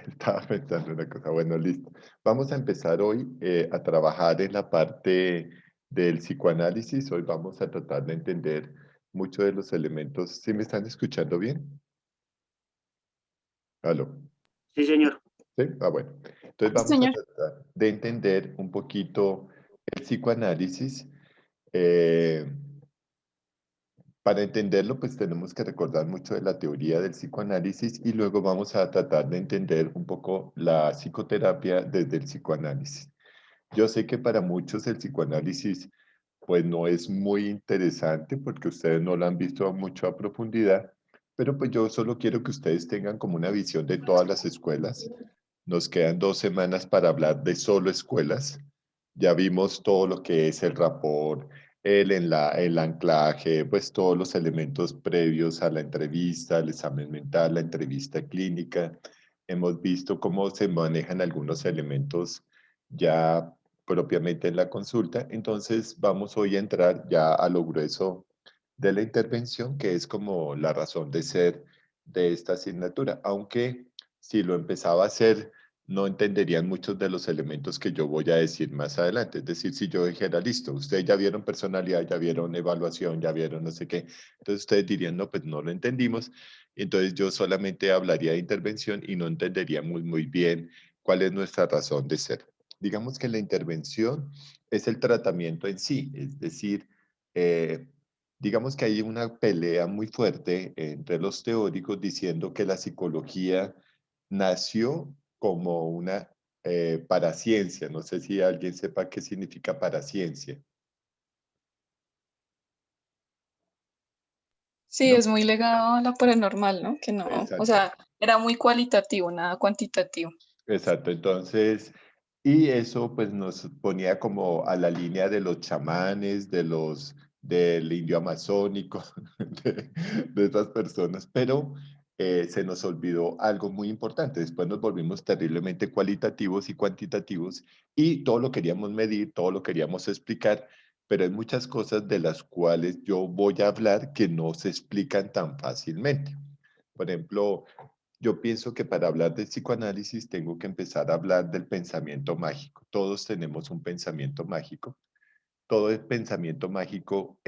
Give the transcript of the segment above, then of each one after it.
Estaba pensando una cosa. Bueno, listo. Vamos a empezar hoy a trabajar en la parte del psicoanálisis. Hoy vamos a tratar de entender muchos de los elementos. ¿Sí me están escuchando bien? ¿Aló? Sí, señor. ¿Sí? Ah, bueno. Entonces Sí, vamos a señor. tratar de entender un poquito el psicoanálisis. Eh, Para entenderlo, pues tenemos que recordar mucho de la teoría del psicoanálisis y luego vamos a tratar de entender un poco la psicoterapia desde el psicoanálisis. Yo sé que para muchos el psicoanálisis pues no es muy interesante porque ustedes no lo han visto mucho a profundidad, pero pues yo solo quiero que ustedes tengan como una visión de todas las escuelas. Nos quedan 2 semanas para hablar de solo escuelas. Ya vimos todo lo que es el rapport, el anclaje, pues todos los elementos previos a la entrevista, el examen mental, la entrevista clínica. Hemos visto cómo se manejan algunos elementos ya propiamente en la consulta. Entonces vamos hoy a entrar ya a lo grueso de la intervención, que es como la razón de ser de esta asignatura. Aunque si lo empezaba a hacer, no entenderían muchos de los elementos que yo voy a decir más adelante. Es decir, si yo dijera, listo, ustedes ya vieron personalidad, ya vieron evaluación, ya vieron no sé qué, entonces ustedes dirían, no, pues no lo entendimos. Entonces yo solamente hablaría de intervención y no entendería muy bien cuál es nuestra razón de ser. Digamos que la intervención es el tratamiento en sí, es decir, eh, digamos que hay una pelea muy fuerte entre los teóricos diciendo que la psicología nació como una paraciencia. No sé si alguien sepa qué significa paraciencia. Sí, ¿No? es muy legado a la paranormal, ¿no? Que no, o Exacto. sea, era muy cualitativo, nada cuantitativo. Exacto, entonces, y eso pues nos ponía como a la línea de los chamanes, del indio amazónico, de estas personas, pero se nos olvidó algo muy importante. Después nos volvimos terriblemente cualitativos y cuantitativos y todo lo queríamos medir, todo lo queríamos explicar, pero hay muchas cosas de las cuales yo voy a hablar que no se explican tan fácilmente. Por ejemplo, yo pienso que para hablar de psicoanálisis tengo que empezar a hablar del pensamiento mágico. Todos tenemos un pensamiento mágico. Todo el pensamiento mágico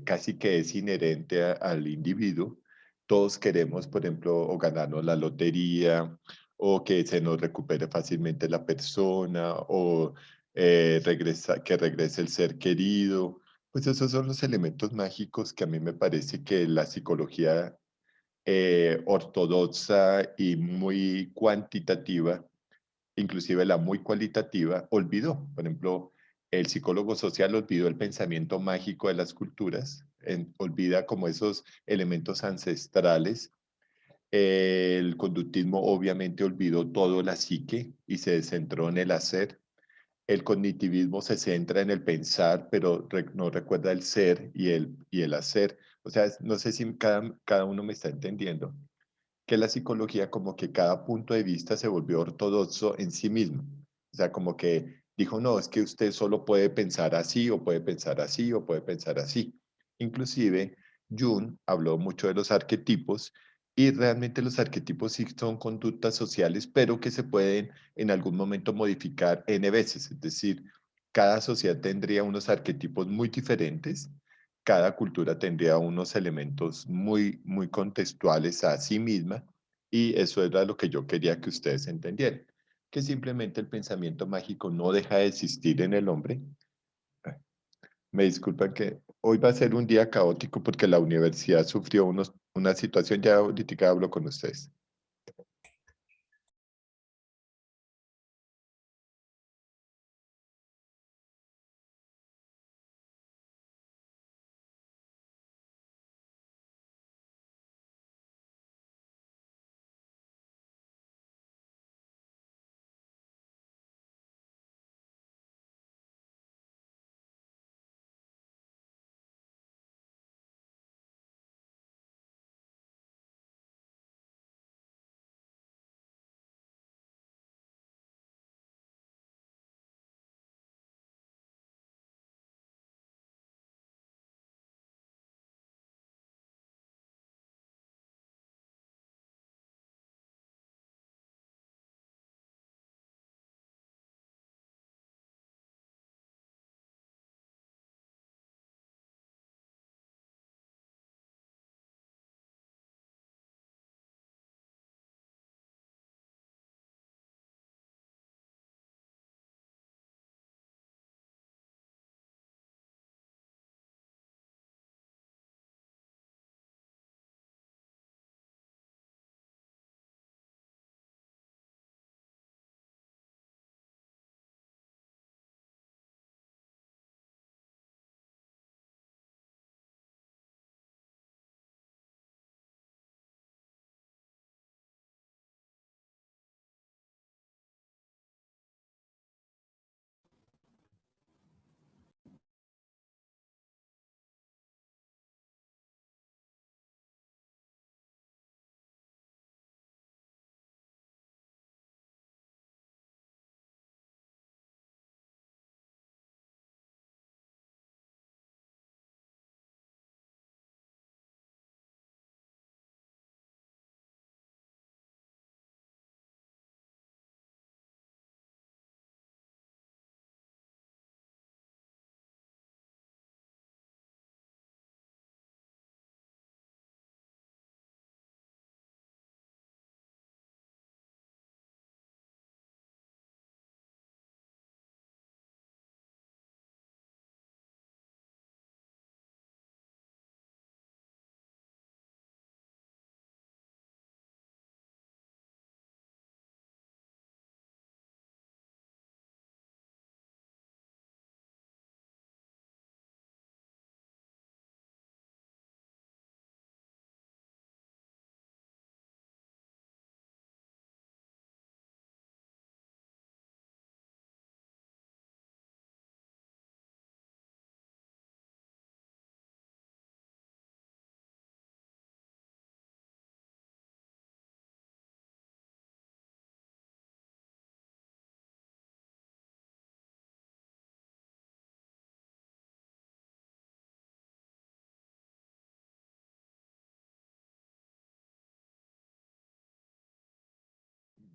casi que es inherente al individuo. Todos queremos, por ejemplo, o ganarnos la lotería, o que se nos recupere fácilmente la persona, o que regrese el ser querido. Pues esos son los elementos mágicos que a mí me parece que la psicología ortodoxa y muy cuantitativa, inclusive la muy cualitativa, olvidó. Por ejemplo, el psicólogo social olvidó el pensamiento mágico de las culturas, olvida como esos elementos ancestrales. El conductismo obviamente olvidó todo la psique y se centró en el hacer. El cognitivismo se centra en el pensar, pero no recuerda el ser y el hacer. O sea, no sé si cada uno me está entendiendo que la psicología como que cada punto de vista se volvió ortodoxo en sí mismo. O sea, como que dijo, no, es que usted solo puede pensar así o puede pensar así o puede pensar así. Inclusive, Jung habló mucho de los arquetipos y realmente los arquetipos sí son conductas sociales, pero que se pueden en algún momento modificar n veces. Es decir, cada sociedad tendría unos arquetipos muy diferentes, cada cultura tendría unos elementos muy contextuales a sí misma y eso era lo que yo quería que ustedes entendieran, que simplemente el pensamiento mágico no deja de existir en el hombre. Me disculpan que hoy va a ser un día caótico porque la universidad sufrió una situación, ya ahorita hablo con ustedes.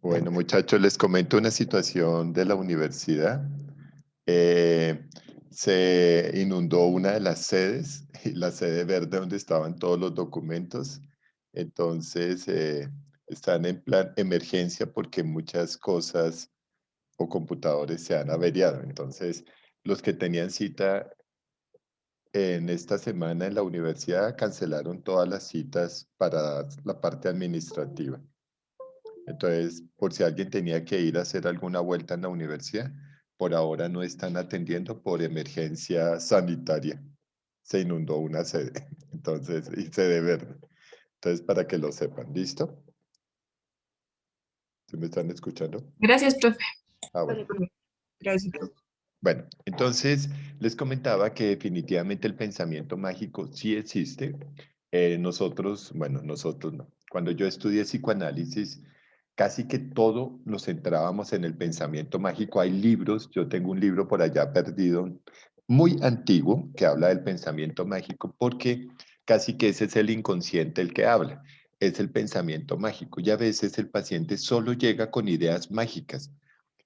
Bueno, muchachos, les comento una situación de la universidad. Eh, Se inundó una de las sedes, la sede verde donde estaban todos los documentos. Entonces, están en plan emergencia porque muchas cosas o computadores se han averiado. Entonces, los que tenían cita en esta semana en la universidad cancelaron todas las citas para la parte administrativa. Entonces, por si alguien tenía que ir a hacer alguna vuelta en la universidad, por ahora no están atendiendo por emergencia sanitaria. Se inundó una sede, entonces, y sede verde. Entonces, para que lo sepan, ¿listo? ¿Sí me están escuchando? Gracias, profe. Ah, bueno. Gracias. Bueno, entonces les comentaba que definitivamente el pensamiento mágico sí existe. Nosotros, bueno, nosotros no. Cuando yo estudié psicoanálisis, casi que todo lo centrábamos en el pensamiento mágico. Hay libros, yo tengo un libro por allá perdido, muy antiguo, que habla del pensamiento mágico, porque casi que ese es el inconsciente el que habla, es el pensamiento mágico. Y a veces el paciente solo llega con ideas mágicas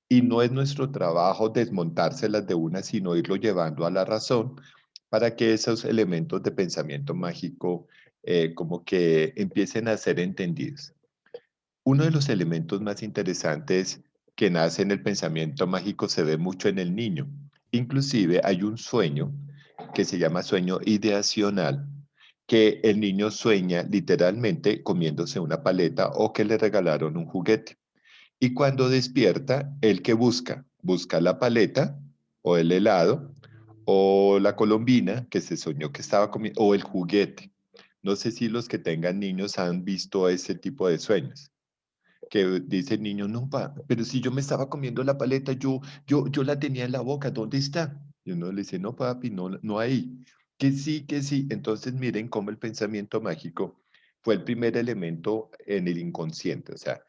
y no es nuestro trabajo desmontárselas de una, sino irlo llevando a la razón para que esos elementos de pensamiento mágico como que empiecen a ser entendidos. Uno de los elementos más interesantes que nace en el pensamiento mágico se ve mucho en el niño. Inclusive hay un sueño que se llama sueño ideacional, que el niño sueña literalmente comiéndose una paleta o que le regalaron un juguete. Y cuando despierta, ¿el que busca? Busca la paleta o el helado o la colombina que se soñó que estaba comiendo o el juguete. No sé si los que tengan niños han visto ese tipo de sueños, que dice el niño, no, pa, pero si yo me estaba comiendo la paleta, yo la tenía en la boca, ¿dónde está? Y uno le dice, no, papi, no, no ahí. Que sí, que sí. Entonces miren cómo el pensamiento mágico fue el primer elemento en el inconsciente, o sea,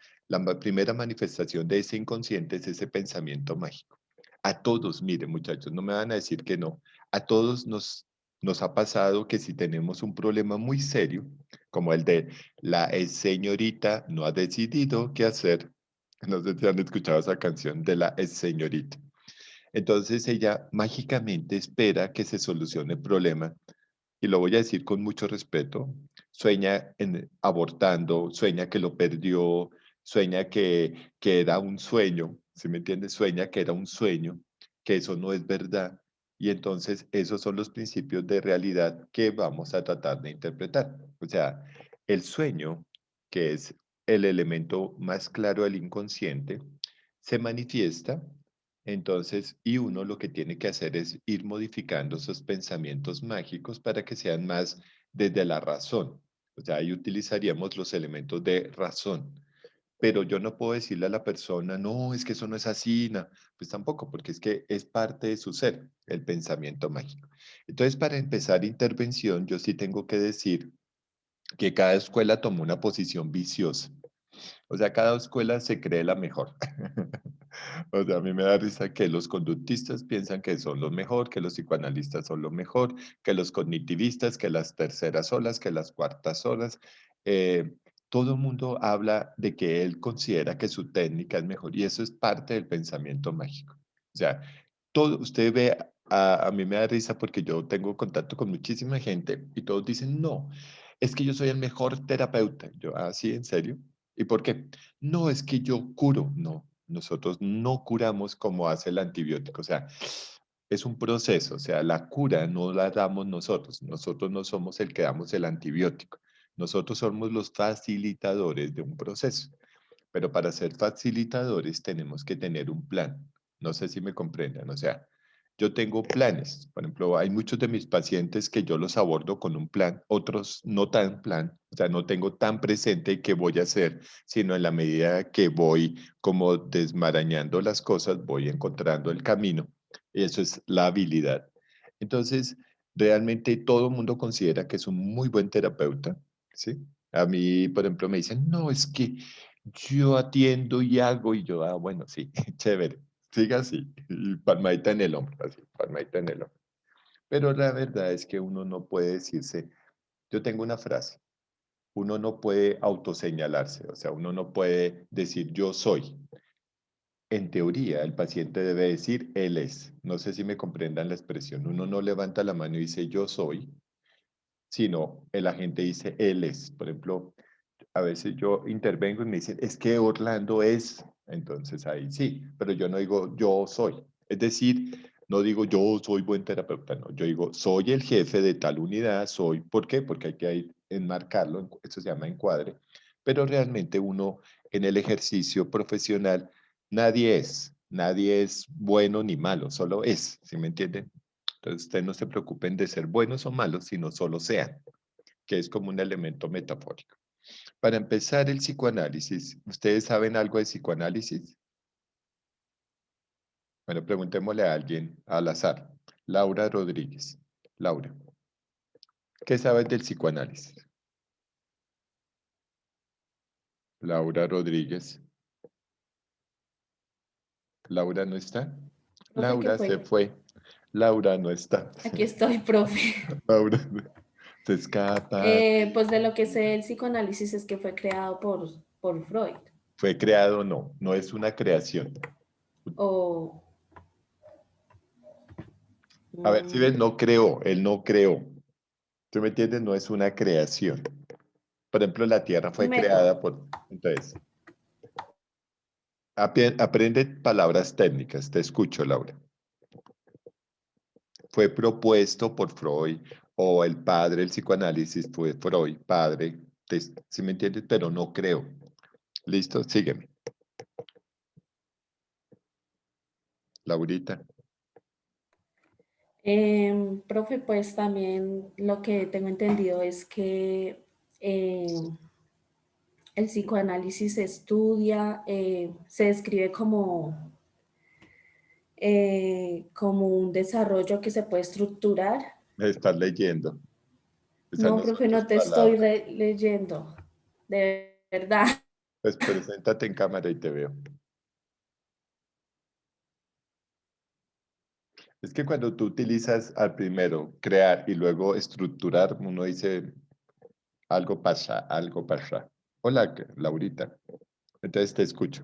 primera manifestación de ese inconsciente es ese pensamiento mágico. A todos, miren muchachos, no me van a decir que no, a todos nos ha pasado que si tenemos un problema muy serio, como el de la señorita no ha decidido qué hacer. No sé si han escuchado esa canción de la señorita. Entonces ella mágicamente espera que se solucione el problema y lo voy a decir con mucho respeto. Sueña en, abortando, sueña que lo perdió, sueña que era un sueño, ¿sí me entiendes? Sueña que era un sueño, que eso no es verdad. Y entonces esos son los principios de realidad que vamos a tratar de interpretar. O sea, el sueño, que es el elemento más claro del inconsciente, se manifiesta entonces, y uno lo que tiene que hacer es ir modificando esos pensamientos mágicos para que sean más desde la razón. O sea, ahí utilizaríamos los elementos de razón. Pero yo no puedo decirle a la persona, no, es que eso no es así, no. Pues tampoco, porque es que es parte de su ser, el pensamiento mágico. Entonces, para empezar intervención, yo sí tengo que decir que cada escuela tomó una posición viciosa. O sea, cada escuela se cree la mejor. O sea, a mí me da risa que los conductistas piensan que son los mejor, que los psicoanalistas son lo mejor, que los cognitivistas, que las terceras olas, que las cuartas olas. Eh, Todo el mundo habla de que él considera que su técnica es mejor y eso es parte del pensamiento mágico. O sea, todo, usted ve, a mí me da risa porque yo tengo contacto con muchísima gente y todos dicen, no, es que yo soy el mejor terapeuta. Yo, ah, sí, ¿en serio? ¿Y por qué? No, es que yo curo. No, nosotros no curamos como hace el antibiótico. O sea, es un proceso. O sea, la cura no la damos nosotros. Nosotros no somos el que damos el antibiótico. Nosotros somos los facilitadores de un proceso. Pero para ser facilitadores tenemos que tener un plan. No sé si me comprendan. O sea, yo tengo planes. Por ejemplo, hay muchos de mis pacientes que yo los abordo con un plan, otros no tan plan. O sea, no tengo tan presente qué voy a hacer, sino en la medida que voy como desmarañando las cosas, voy encontrando el camino. Y eso es la habilidad. Entonces, realmente todo el mundo considera que es un muy buen terapeuta, ¿sí? A mí, por ejemplo, me dicen, no, es que yo atiendo y hago, y yo, ah, bueno, sí, chévere, siga así, y palmadita en el hombro, así, palmadita en el hombro. Pero la verdad es que uno no puede decirse, yo tengo una frase, uno no puede autoseñalarse, o sea, uno no puede decir yo soy. En teoría, el paciente debe decir él es. No sé si me comprendan la expresión. Uno no levanta la mano y dice yo soy, sino el agente dice él es. Por ejemplo, a veces yo intervengo y me dicen, es que Orlando es, entonces ahí sí, pero yo no digo yo soy. Es decir, no digo yo soy buen terapeuta, no, yo digo soy el jefe de tal unidad, soy, ¿por qué? Porque hay que ahí enmarcarlo, eso se llama encuadre, pero realmente uno en el ejercicio profesional, nadie es bueno ni malo, solo es, ¿sí me entienden? Entonces ustedes no se preocupen de ser buenos o malos, sino solo sean, que es como un elemento metafórico. Para empezar el psicoanálisis, ¿ustedes saben algo de psicoanálisis? Bueno, preguntémosle a alguien al azar. Laura Rodríguez. Laura, ¿qué sabes del psicoanálisis? Laura Rodríguez. Laura no está. Profe, ¿qué Laura se fue? fue. Laura no está. Aquí estoy, profe. Laura se escapa. Pues de lo que sé, el psicoanálisis es que fue creado por Freud. Fue creado, no, no es una creación. O... A ver, si ves, mm, no creó, él no creó. ¿Tú me entiendes? No es una creación. Por ejemplo, la Tierra un fue creada método. por... Entonces, aprende palabras técnicas. Te escucho, Laura. Fue propuesto por Freud o el padre del psicoanálisis fue Freud, padre. ¿Sí me entiendes? Pero no creo. ¿Listo? Sígueme. Laurita. Profe, pues también lo que tengo entendido es que el psicoanálisis se estudia, se describe como un desarrollo que se puede estructurar. Me estás leyendo. Esas No, no son profe, tus no te estoy palabras. leyendo, de verdad. Pues preséntate en cámara y te veo. Es que cuando tú utilizas al primero crear y luego estructurar, uno dice algo pasa, algo pasa. Hola, Laurita. Entonces te escucho.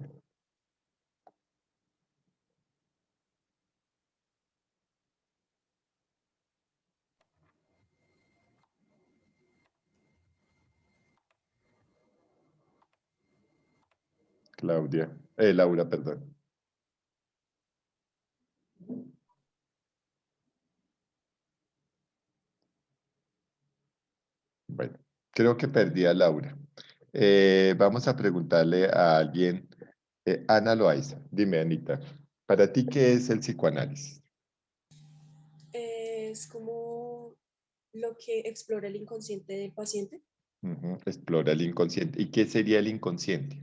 Claudia. Laura, perdón. Bueno, creo que perdí a Laura. Vamos a preguntarle a alguien. Ana Loaiza, dime, Anita, ¿para ti qué es el psicoanálisis? Es como lo que explora el inconsciente del paciente, Ujú, explora el inconsciente. ¿Y qué sería el inconsciente?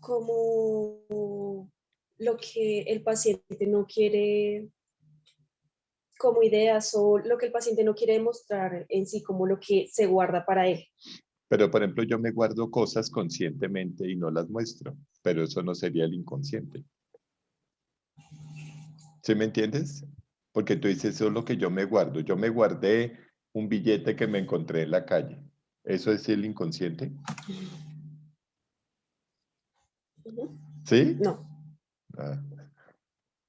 como lo que el paciente no quiere como ideas o lo que el paciente no quiere demostrar en sí, como lo que se guarda para él. Pero, por ejemplo, yo me guardo cosas conscientemente y no las muestro, pero eso no sería el inconsciente. ¿Sí me entiendes? Porque tú dices, eso es lo que yo me guardo. Yo me guardé un billete que me encontré en la calle. ¿Eso es el inconsciente? Ujú. ¿Sí? No, Ah,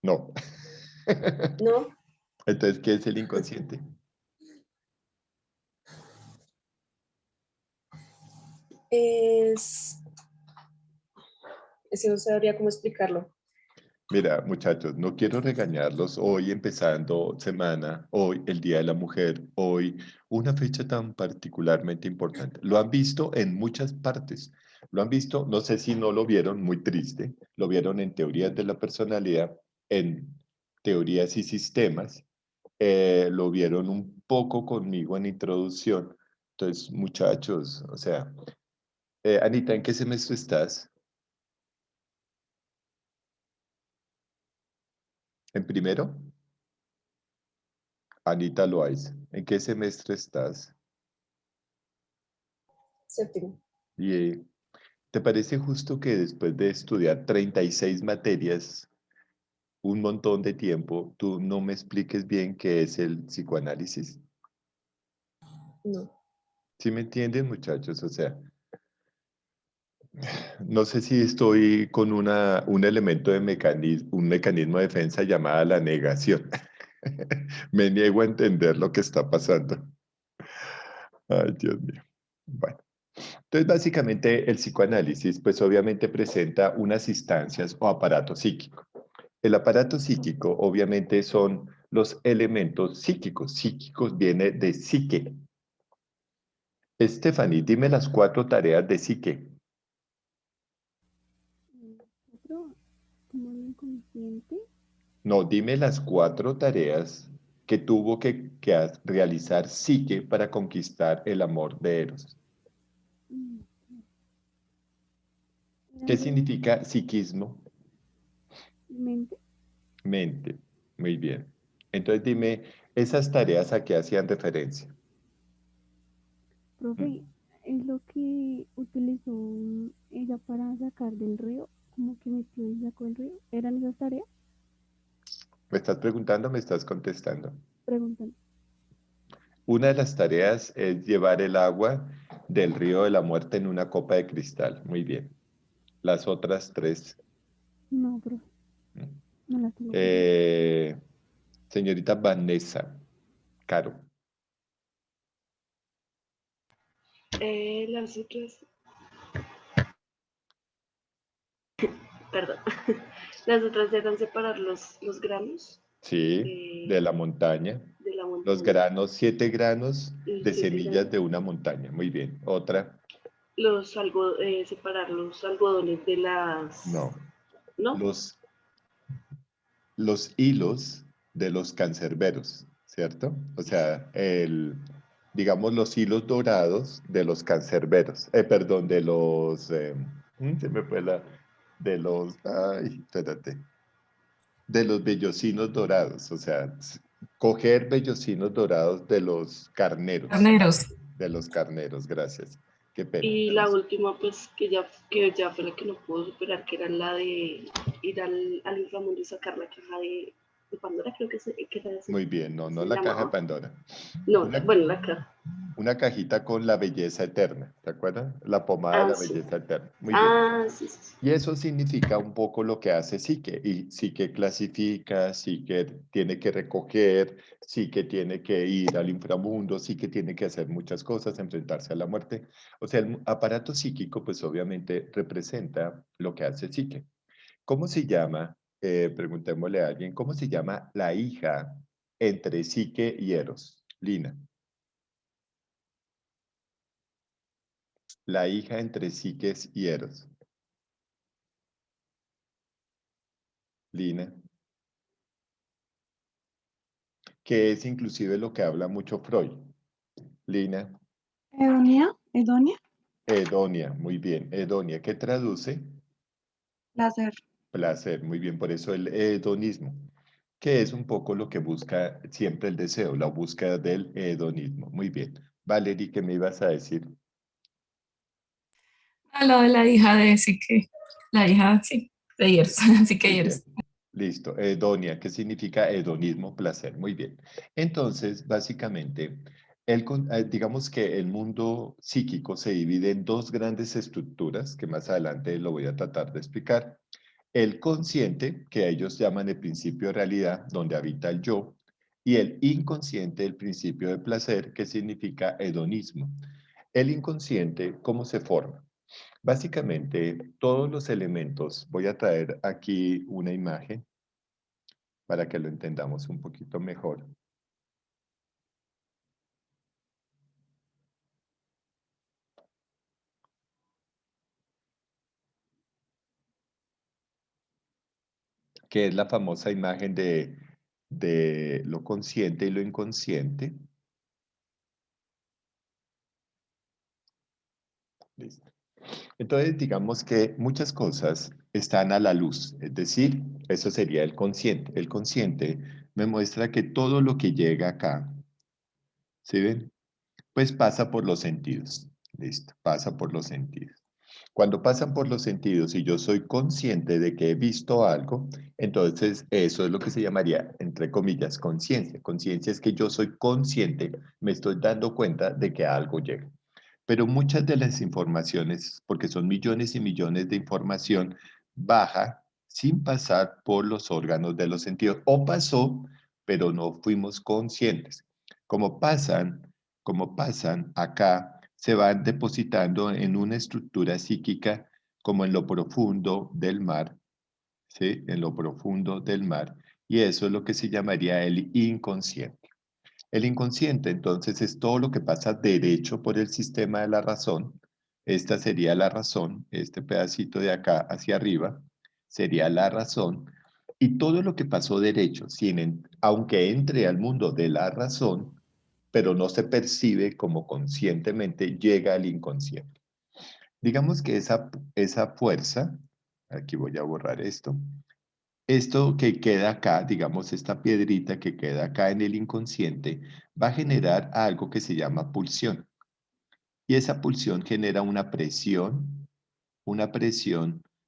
no. no, Entonces, ¿qué es el inconsciente? es, es que no sabría cómo explicarlo. Mira, muchachos, no quiero regañarlos hoy empezando semana, hoy el Día de la Mujer, hoy una fecha tan particularmente importante. Lo han visto en muchas partes. Lo han visto, no sé si no lo vieron, muy triste, lo vieron en teorías de la personalidad, en teorías y sistemas, lo vieron un poco conmigo en introducción. Entonces, muchachos, o sea, Anita, ¿en qué semestre estás? ¿En primero? Anita Loaiza, ¿en qué semestre estás? Séptimo. ¿Y te parece justo que después de estudiar 36 materias, un montón de tiempo, tú no me expliques bien qué es el psicoanálisis? No. ¿Sí me entienden, muchachos? O sea, no sé si estoy con un elemento de un mecanismo de defensa llamada la negación. Me niego a entender lo que está pasando. Ay, Dios mío. Bueno, entonces básicamente el psicoanálisis, pues obviamente presenta unas instancias o aparato psíquico. El aparato psíquico obviamente son los elementos psíquicos. Psíquicos viene de psique. Stephanie, dime las 4 tareas de psique. Otro, como el inconsciente. No, dime las 4 tareas que tuvo que realizar Psique para conquistar el amor de Eros. mm, ¿Qué Era significa psiquismo? mente. Mente. Muy bien. Entonces dime, esas tareas a qué hacían referencia. Profe, ¿Mm? es lo que utilizó ella para sacar del río, como que metió y sacó el río. ¿Eran esas tareas? ¿Me estás preguntando o me estás contestando? Preguntan. Una de las tareas es llevar el agua del río de la muerte en una copa de cristal. Muy bien. Las otras 3. No, profe, ¿Mm? no las tengo presentes. Eh, señorita Vanessa Caro. Las otras, perdón, las otras eran separar los granos Sí, de la de, montaña. de la Los montaña. granos, 7 granos Y de 7 semillas granos. de una montaña. Muy bien. Otra, Separar los algodones de las, no. ¿no? Los, los hilos de los cancerberos, ¿cierto? O sea, digamos los hilos dorados de los cancerberos. Perdón, de los... se me fue de los... Ay, espérate. De los vellocinos dorados. O sea, coger vellocinos dorados de los carneros. Carneros. De los carneros, gracias. Qué pena. Y la última, pues, que ya fue la que no puedo superar, que era la de ir al inframundo y sacar la caja de Pandora, creo que era así, Muy bien, no, no se la caja de llamaba. Pandora. No, Una, bueno, la caja. una cajita con la belleza eterna, ¿te acuerdas? La pomada de Ah, la sí. belleza eterna. Muy bien. Ah, sí, sí, sí. Y eso significa un poco lo que hace Psique. Y Psique clasifica, Psique tiene que recoger, Psique tiene que ir al inframundo, Psique tiene que hacer muchas cosas, enfrentarse a la muerte. O sea, el aparato psíquico, pues obviamente representa lo que hace Psique. ¿Cómo se llama? Preguntémosle a alguien, ¿cómo se llama la hija entre Psique y Eros? Lina. La hija entre Psiques y Eros. Lina. Que es inclusive lo que habla mucho Freud. Lina. Edonia, Edonia, Hedonia, muy bien. Hedonia, ¿qué traduce? placer. Placer, muy bien. Por eso el hedonismo, que es un poco lo que busca siempre el deseo, la búsqueda del hedonismo. Muy bien. Valerie, ¿qué me ibas a decir? A lo de la hija de Sique. La hija, sí, de Years. Sique Muy Years. bien. Listo. Hedonia, ¿qué significa hedonismo? Placer. Muy bien. Entonces, básicamente, digamos que el mundo psíquico se divide en 2 grandes estructuras, que más adelante lo voy a tratar de explicar. El consciente, que ellos llaman el principio de realidad, donde habita el yo, y el inconsciente, el principio de placer, que significa hedonismo. El inconsciente, ¿cómo se forma? Básicamente, todos los elementos, voy a traer aquí una imagen para que lo entendamos un poquito mejor. Que es la famosa imagen de lo consciente y lo inconsciente. Listo. Entonces, digamos que muchas cosas están a la luz, es decir, eso sería el consciente. El consciente me muestra que todo lo que llega acá, ¿sí ven? Pues pasa por los sentidos. Listo, pasa por los sentidos. Cuando pasan por los sentidos y yo soy consciente de que he visto algo, entonces eso es lo que se llamaría, entre comillas, conciencia. Conciencia es que yo soy consciente, me estoy dando cuenta de que algo llega. pero muchas de las informaciones, porque son millones y millones de información, baja sin pasar por los órganos de los sentidos. O pasó, pero no fuimos conscientes. Como pasan acá, se van depositando en una estructura psíquica como en lo profundo del mar, ¿sí? En lo profundo del mar. Y eso es lo que se llamaría el inconsciente. El inconsciente, entonces, es todo lo que pasa derecho por el sistema de la razón. Esta sería la razón, este pedacito de acá hacia arriba sería la razón. Y todo lo que pasó derecho, aunque entre al mundo de la razón, pero no se percibe como conscientemente, llega al inconsciente. Digamos que esa fuerza, aquí voy a borrar esto que queda acá, digamos esta piedrita que queda acá en el inconsciente, va a generar algo que se llama pulsión. Y esa pulsión genera una presión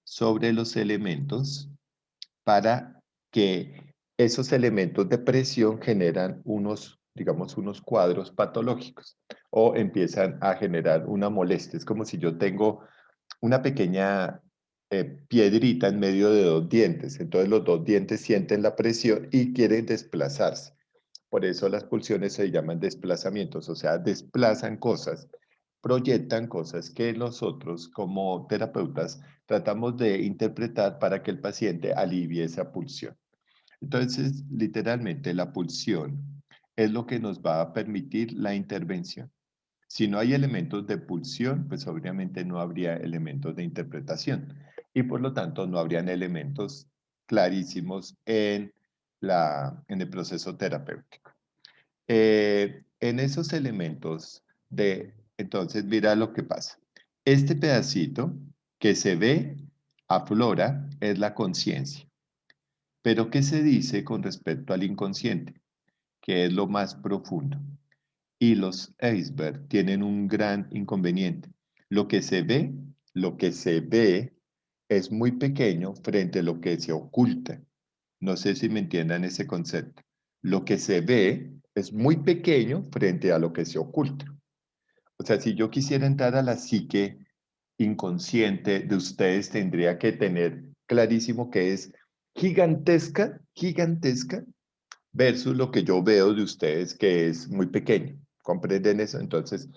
sobre los elementos para que esos elementos de presión generan digamos, unos cuadros patológicos o empiezan a generar una molestia. Es como si yo tengo una pequeña piedrita en medio de dos dientes. Entonces los dos dientes sienten la presión y quieren desplazarse. Por eso las pulsiones se llaman desplazamientos, o sea, desplazan cosas, proyectan cosas que nosotros como terapeutas tratamos de interpretar para que el paciente alivie esa pulsión. Entonces, literalmente, la pulsión es lo que nos va a permitir la intervención. Si no hay elementos de pulsión, pues obviamente no habría elementos de interpretación y por lo tanto no habrían elementos clarísimos en el proceso terapéutico. En esos elementos entonces mira lo que pasa. Este pedacito que se ve aflora es la conciencia. Pero ¿qué se dice con respecto al inconsciente? Que es lo más profundo. Y los iceberg tienen un gran inconveniente. Lo que se ve, lo que se ve es muy pequeño frente a lo que se oculta. No sé si me entiendan ese concepto. Lo que se ve es muy pequeño frente a lo que se oculta. O sea, si yo quisiera entrar a la psique inconsciente de ustedes, tendría que tener clarísimo que es gigantesca, gigantesca, versus lo que yo veo de ustedes, que es muy pequeño. ¿Comprenden eso? Entonces,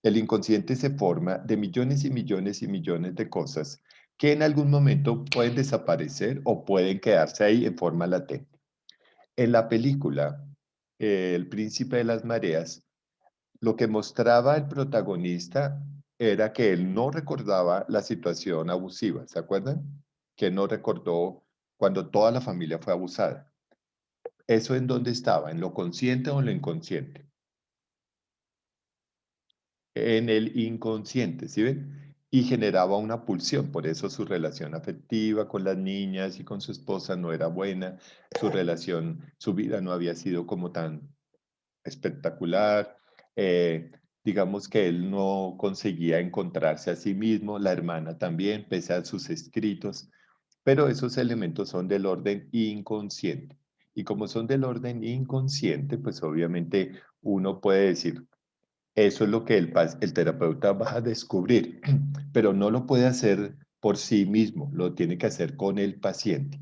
el inconsciente se forma de millones y millones y millones de cosas que en algún momento pueden desaparecer o pueden quedarse ahí en forma latente. En la película, El Príncipe de las Mareas, lo que mostraba el protagonista era que él no recordaba la situación abusiva, ¿se acuerdan? Que no recordó cuando toda la familia fue abusada. ¿Eso en dónde estaba? ¿En lo consciente o en lo inconsciente? En el inconsciente, ¿sí ven? Y generaba una pulsión, por eso su relación afectiva con las niñas y con su esposa no era buena, su vida no había sido como tan espectacular, digamos que él no conseguía encontrarse a sí mismo, la hermana también, pese a sus escritos, pero esos elementos son del orden inconsciente. Y como son del orden inconsciente, pues obviamente uno puede decir, eso es lo que el terapeuta va a descubrir, pero no lo puede hacer por sí mismo, lo tiene que hacer con el paciente.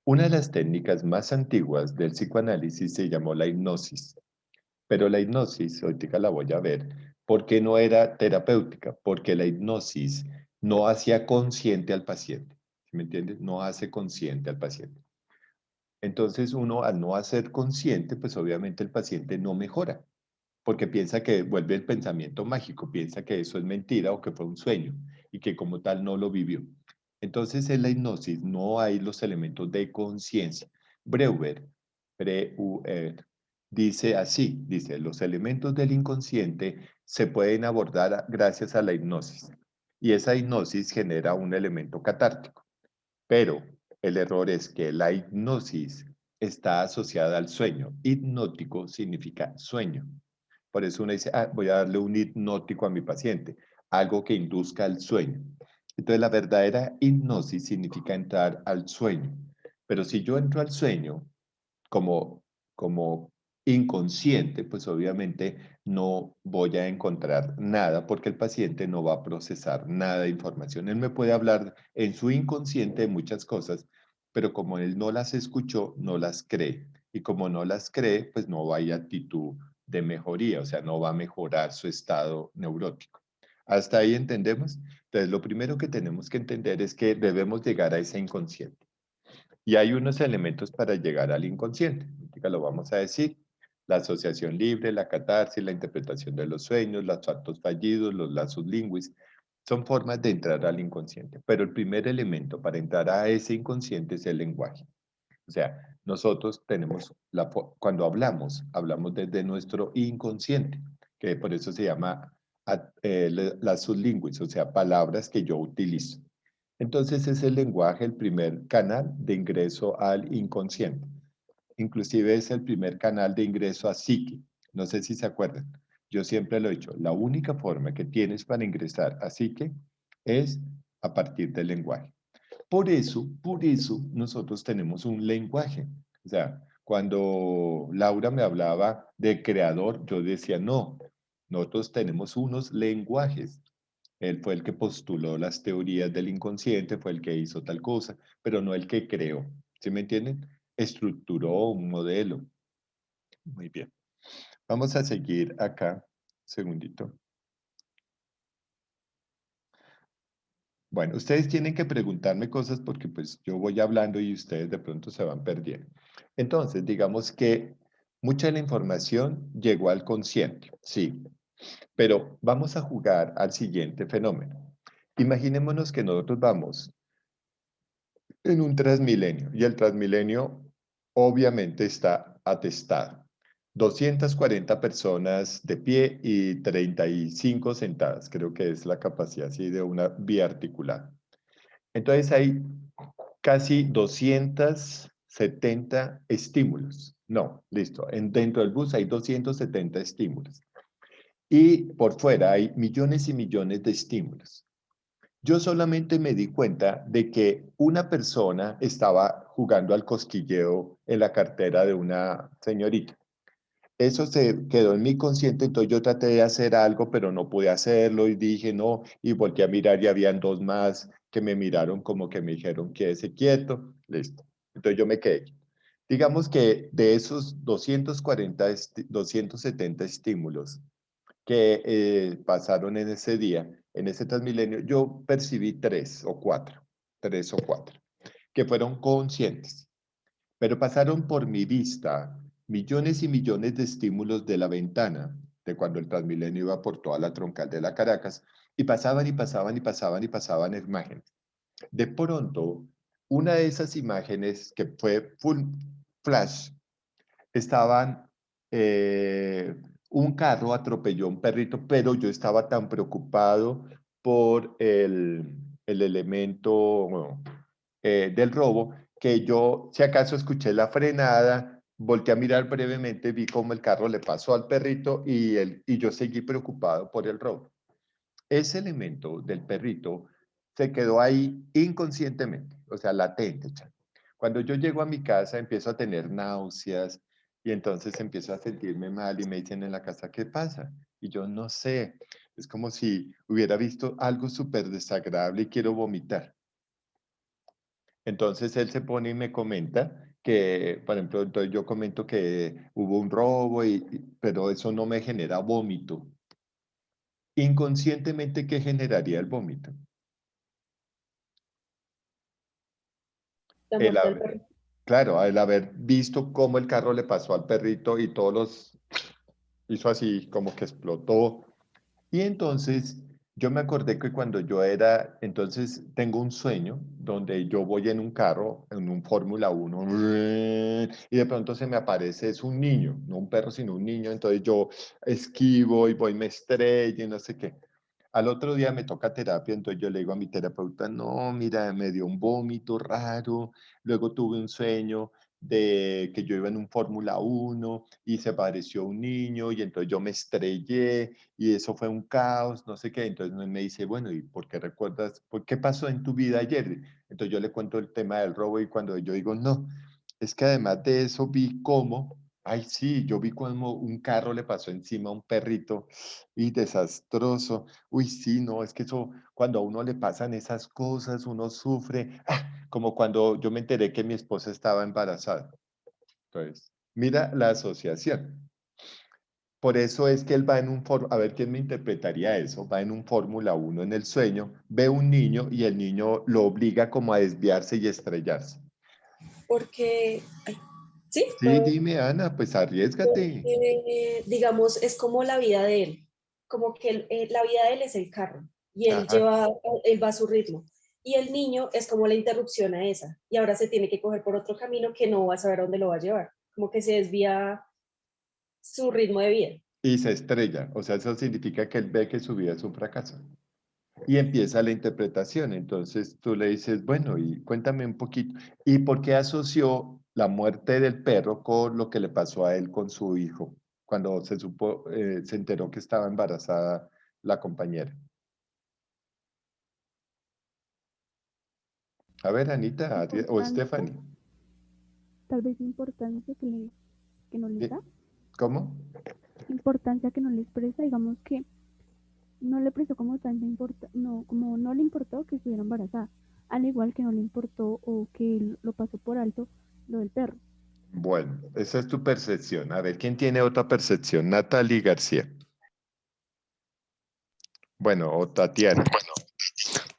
Una de las técnicas más antiguas del psicoanálisis se llamó la hipnosis, pero la hipnosis, ahorita la voy a ver, ¿por qué no era terapéutica? Porque la hipnosis no hacía consciente al paciente, ¿sí me entiendes? No hace consciente al paciente. Entonces uno al no hacer consciente, pues obviamente el paciente no mejora porque piensa que vuelve el pensamiento mágico, piensa que eso es mentira o que fue un sueño y que como tal no lo vivió. Entonces en la hipnosis no hay los elementos de conciencia. Breuer, dice así, dice, los elementos del inconsciente se pueden abordar gracias a la hipnosis y esa hipnosis genera un elemento catártico, pero el error es que la hipnosis está asociada al sueño. Hipnótico significa sueño. Por eso uno dice, voy a darle un hipnótico a mi paciente, algo que induzca al sueño. Entonces, la verdadera hipnosis significa entrar al sueño. Pero si yo entro al sueño como, como inconsciente, pues obviamente no voy a encontrar nada porque el paciente no va a procesar nada de información. Él me puede hablar en su inconsciente de muchas cosas, pero como él no las escuchó, no las cree. Y como no las cree, pues no hay actitud de mejoría, o sea, no va a mejorar su estado neurótico. ¿Hasta ahí entendemos? Entonces, lo primero que tenemos que entender es que debemos llegar a ese inconsciente. Y hay unos elementos para llegar al inconsciente. Ahorita lo vamos a decir. La asociación libre, la catarsis, la interpretación de los sueños, los actos fallidos, los lazos lingüis. Son formas de entrar al inconsciente. Pero el primer elemento para entrar a ese inconsciente es el lenguaje. O sea, nosotros tenemos, cuando hablamos, hablamos desde nuestro inconsciente, que por eso se llama lazos lingüis, o sea, palabras que yo utilizo. Entonces es el lenguaje el primer canal de ingreso al inconsciente. Inclusive es el primer canal de ingreso a psique. No sé si se acuerdan. Yo siempre lo he dicho, la única forma que tienes para ingresar a psique es a partir del lenguaje. Por eso nosotros tenemos un lenguaje. O sea, cuando Laura me hablaba de creador, yo decía, no, nosotros tenemos unos lenguajes. Él fue el que postuló las teorías del inconsciente, fue el que hizo tal cosa, pero no el que creó. ¿Sí me entienden? Estructuró un modelo. Muy bien. Vamos a seguir acá. Segundito. Bueno, ustedes tienen que preguntarme cosas porque pues yo voy hablando y ustedes de pronto se van perdiendo. Entonces, digamos que mucha de la información llegó al consciente, sí, pero vamos a jugar al siguiente fenómeno. Imaginémonos que nosotros vamos en un Transmilenio y el Transmilenio obviamente está atestado. 240 personas de pie y 35 sentadas, creo que es la capacidad así de una vía articulada. Entonces hay casi 270 estímulos. No, listo. Dentro del bus hay 270 estímulos. Y por fuera hay millones y millones de estímulos. Yo solamente me di cuenta de que una persona estaba jugando al cosquilleo en la cartera de una señorita. Eso se quedó en mi consciente, entonces yo traté de hacer algo, pero no pude hacerlo y dije no, y volteé a mirar y habían dos más que me miraron como que me dijeron quédese quieto, listo. Entonces yo me quedé. Digamos que de esos 270 estímulos que pasaron en ese día, en ese Transmilenio, yo percibí tres o cuatro, que fueron conscientes. Pero pasaron por mi vista millones y millones de estímulos de la ventana, de cuando el Transmilenio iba por toda la troncal de la Caracas, y pasaban y pasaban y pasaban y pasaban imágenes. De pronto, una de esas imágenes que fue full flash, estaban, un carro atropelló a un perrito, pero yo estaba tan preocupado por el elemento bueno, del robo que yo, si acaso, escuché la frenada, volteé a mirar brevemente, vi cómo el carro le pasó al perrito y yo seguí preocupado por el robo. Ese elemento del perrito se quedó ahí inconscientemente, o sea, latente. Cuando yo llego a mi casa empiezo a tener náuseas y entonces empiezo a sentirme mal y me dicen en la casa, ¿qué pasa? Y yo no sé, es como si hubiera visto algo súper desagradable y quiero vomitar. Entonces él se pone y me comenta que, por ejemplo, entonces yo comento que hubo un robo, pero eso no me genera vómito. Inconscientemente, ¿qué generaría el vómito? La El muerte del haber, perro. claro, el haber visto cómo el carro le pasó al perrito y todos los hizo así, como que explotó. Y entonces yo me acordé que cuando yo era, entonces tengo un sueño donde yo voy en un carro, en un Fórmula 1, y de pronto se me aparece, es un niño, no un perro, sino un niño, entonces yo esquivo y voy, me estrello y no sé qué. Al otro día me toca terapia, entonces yo le digo a mi terapeuta, no, mira, me dio un vómito raro, luego tuve un sueño de que yo iba en un Fórmula 1 y se apareció un niño y entonces yo me estrellé y eso fue un caos, no sé qué. Entonces me dice, bueno, ¿y por qué recuerdas? ¿Por qué pasó en tu vida ayer? Entonces yo le cuento el tema del robo y cuando yo digo, no, es que además de eso vi cómo Ay, sí, yo vi como un carro le pasó encima a un perrito y desastroso. Uy, sí, no, es que eso, cuando a uno le pasan esas cosas, uno sufre. Como cuando yo me enteré que mi esposa estaba embarazada. Entonces, mira la asociación. Por eso es que él va en un a ver quién me interpretaría eso, va en un Fórmula 1 en el sueño, ve un niño y el niño lo obliga como a desviarse y estrellarse. Porque, ay, sí, Sí, dime, Ana, pues arriésgate. porque, digamos, es como la vida de él, como que la vida de él es el carro y Ajá. él va a su ritmo. Y el niño es como la interrupción a esa, y ahora se tiene que coger por otro camino que no va a saber a dónde lo va a llevar, como que se desvía su ritmo de vida. Y se estrella, o sea, eso significa que él ve que su vida es un fracaso. Y empieza la interpretación, entonces tú le dices, bueno, y cuéntame un poquito, ¿y por qué asoció la muerte del perro con lo que le pasó a él con su hijo, cuando se enteró que estaba embarazada la compañera? A ver, Anita, o Importancia, Stephanie, tal vez importancia que no les ¿qué? da, ¿Cómo? importancia que no les presta, digamos que no le prestó como tanta importancia, no, como no le importó que estuviera embarazada, al igual que no le importó o que lo pasó por alto lo del perro. Bueno, esa es tu percepción. A ver, ¿quién tiene otra percepción? Natalie García. Bueno, o Tatiana.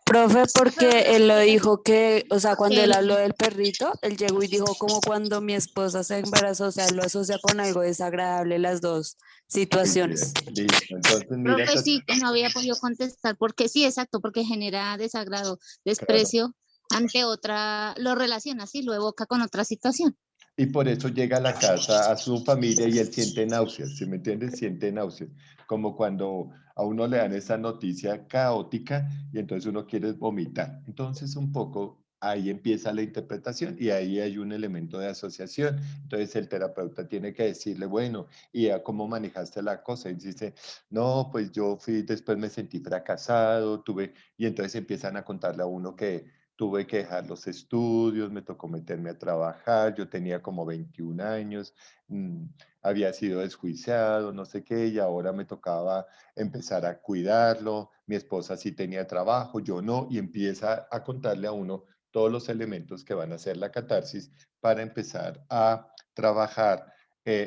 Profe, porque él lo dijo que, o sea, cuando él Que habló del perrito, él llegó y dijo como cuando mi esposa se embarazó, o sea, él lo asocia con algo desagradable las dos Muy situaciones. bien, listo. Entonces, mira, profe sí que no había podido contestar, porque sí, exacto, porque genera desagrado, claro. desprecio ante otra, lo relaciona así, lo evoca con otra situación. Y por eso llega a la casa, a su familia y él siente náuseas, ¿sí me entiendes? Siente náuseas, como cuando a uno le dan esa noticia caótica y entonces uno quiere vomitar. Entonces un poco ahí empieza la interpretación y ahí hay un elemento de asociación. Entonces el terapeuta tiene que decirle, bueno, ¿y a cómo manejaste la cosa? Y dice, no, pues yo fui, después me sentí fracasado, tuve, y entonces empiezan a contarle a uno que tuve que dejar los estudios, me tocó meterme a trabajar, yo tenía como 21 años, mm, había sido desjuiciado, no sé qué, y ahora me tocaba empezar a cuidarlo, mi esposa sí tenía trabajo, yo no, y empieza a contarle a uno todos los elementos que van a hacer la catarsis para empezar a trabajar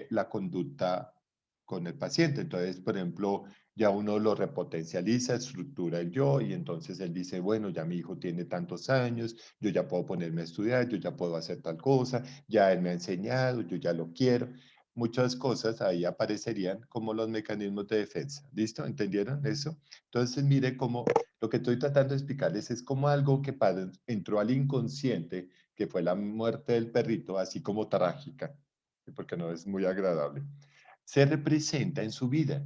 la conducta con el paciente. Entonces, por ejemplo, ya uno lo repotencializa, estructura el yo y entonces él dice, bueno, ya mi hijo tiene tantos años, yo ya puedo ponerme a estudiar, yo ya puedo hacer tal cosa, ya él me ha enseñado, yo ya lo quiero. Muchas cosas ahí aparecerían como los mecanismos de defensa. ¿Listo? ¿Entendieron eso? Entonces, mire cómo lo que estoy tratando de explicarles es como algo que entró al inconsciente, que fue la muerte del perrito, así como trágica, porque no es muy agradable, se representa en su vida.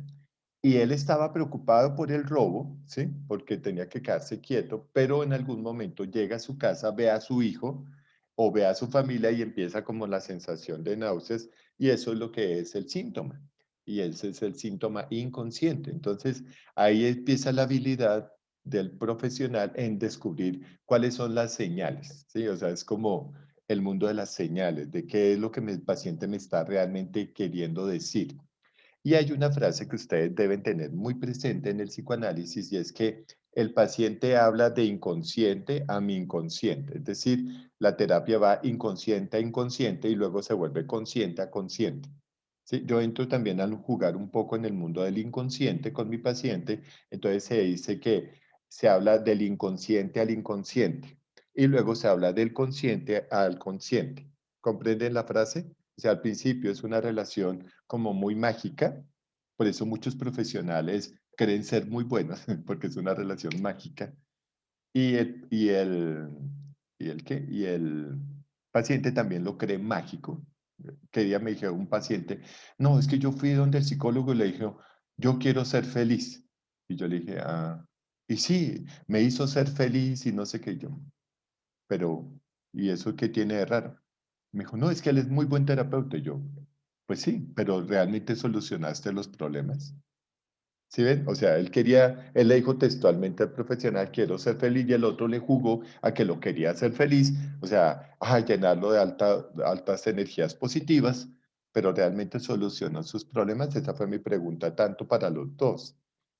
Y él estaba preocupado por el robo, ¿sí? Porque tenía que quedarse quieto, pero en algún momento llega a su casa, ve a su hijo o ve a su familia y empieza como la sensación de náuseas y eso es lo que es el síntoma. Y ese es el síntoma inconsciente. Entonces, ahí empieza la habilidad del profesional en descubrir cuáles son las señales, ¿sí? O sea, es como el mundo de las señales, de qué es lo que el paciente me está realmente queriendo decir. Y hay una frase que ustedes deben tener muy presente en el psicoanálisis y es que el paciente habla de inconsciente a mi inconsciente, es decir, la terapia va inconsciente a inconsciente y luego se vuelve consciente a consciente. ¿Sí? Yo entro también a jugar un poco en el mundo del inconsciente con mi paciente, entonces se dice que se habla del inconsciente al inconsciente y luego se habla del consciente al consciente. ¿Comprenden la frase? O sea, al principio es una relación como muy mágica, por eso muchos profesionales creen ser muy buenos, porque es una relación mágica, y y el paciente también lo cree mágico. Que día me dijo un paciente, no, es que yo fui donde el psicólogo y le dije, yo quiero ser feliz. Y yo le dije, ah, y sí, me hizo ser feliz y no sé qué yo, pero, ¿y eso qué tiene de raro? Me dijo, no, es que él es muy buen terapeuta. Y yo, pues sí, pero ¿realmente solucionaste los problemas? ¿Sí ven? O sea, él le dijo textualmente al profesional, quiero ser feliz, y el otro le jugó a que lo quería hacer feliz, o sea, a llenarlo de altas energías positivas, pero realmente solucionó sus problemas. Esa fue mi pregunta, tanto para los dos.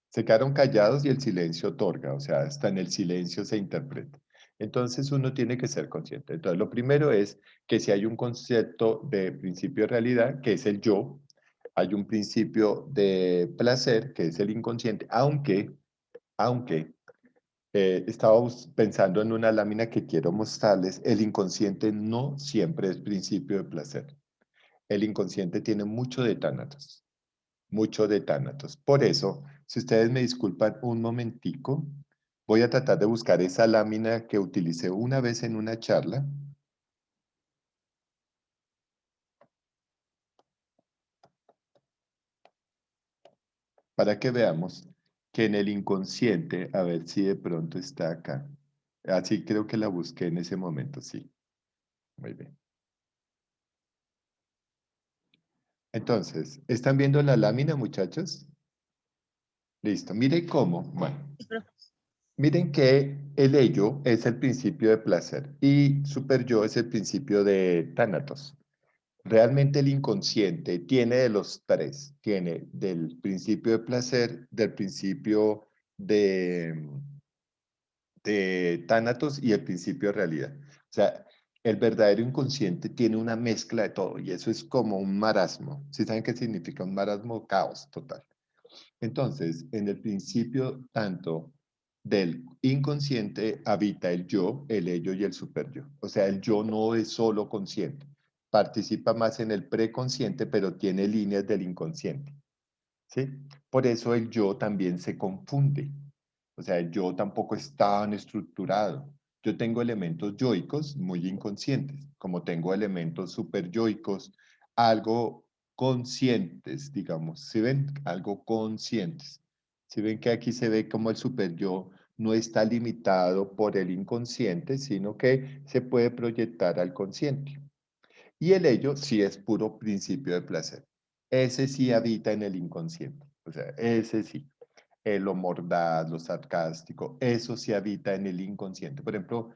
Se quedaron callados y el silencio otorga, o sea, hasta en el silencio se interpreta. Entonces uno tiene que ser consciente. Entonces lo primero es que si hay un concepto de principio de realidad, que es el yo, hay un principio de placer, que es el inconsciente, aunque estaba pensando en una lámina que quiero mostrarles, el inconsciente no siempre es principio de placer. El inconsciente tiene mucho de tánatos, mucho de tánatos. Por eso, si ustedes me disculpan un momentico, voy a tratar de buscar esa lámina que utilicé una vez en una charla. Para que veamos que en el inconsciente, a ver si de pronto está acá. Así creo que la busqué en ese momento, sí. Muy bien. Entonces, ¿están viendo la lámina, muchachos? Listo. Miren cómo. Bueno, miren que el ello es el principio de placer y super yo es el principio de tánatos. Realmente el inconsciente tiene de los tres. Tiene del principio de placer, del principio de tánatos y el principio de realidad. O sea, el verdadero inconsciente tiene una mezcla de todo y eso es como un marasmo. ¿Sí saben qué significa un marasmo? Caos total. Entonces, en el principio tanto del inconsciente habita el yo, el ello y el superyo. O sea, el yo no es solo consciente. Participa más en el preconsciente, pero tiene líneas del inconsciente. ¿Sí? Por eso el yo también se confunde. O sea, el yo tampoco es tan estructurado. Yo tengo elementos yoicos muy inconscientes, como tengo elementos superyoicos, algo conscientes, digamos. ¿Sí ven? Algo conscientes. ¿Sí ven que aquí se ve como el superyo no está limitado por el inconsciente, sino que se puede proyectar al consciente? Y el ello sí es puro principio de placer. Ese sí habita en el inconsciente. O sea, ese sí. Lo mordaz, lo sarcástico, eso sí habita en el inconsciente. Por ejemplo,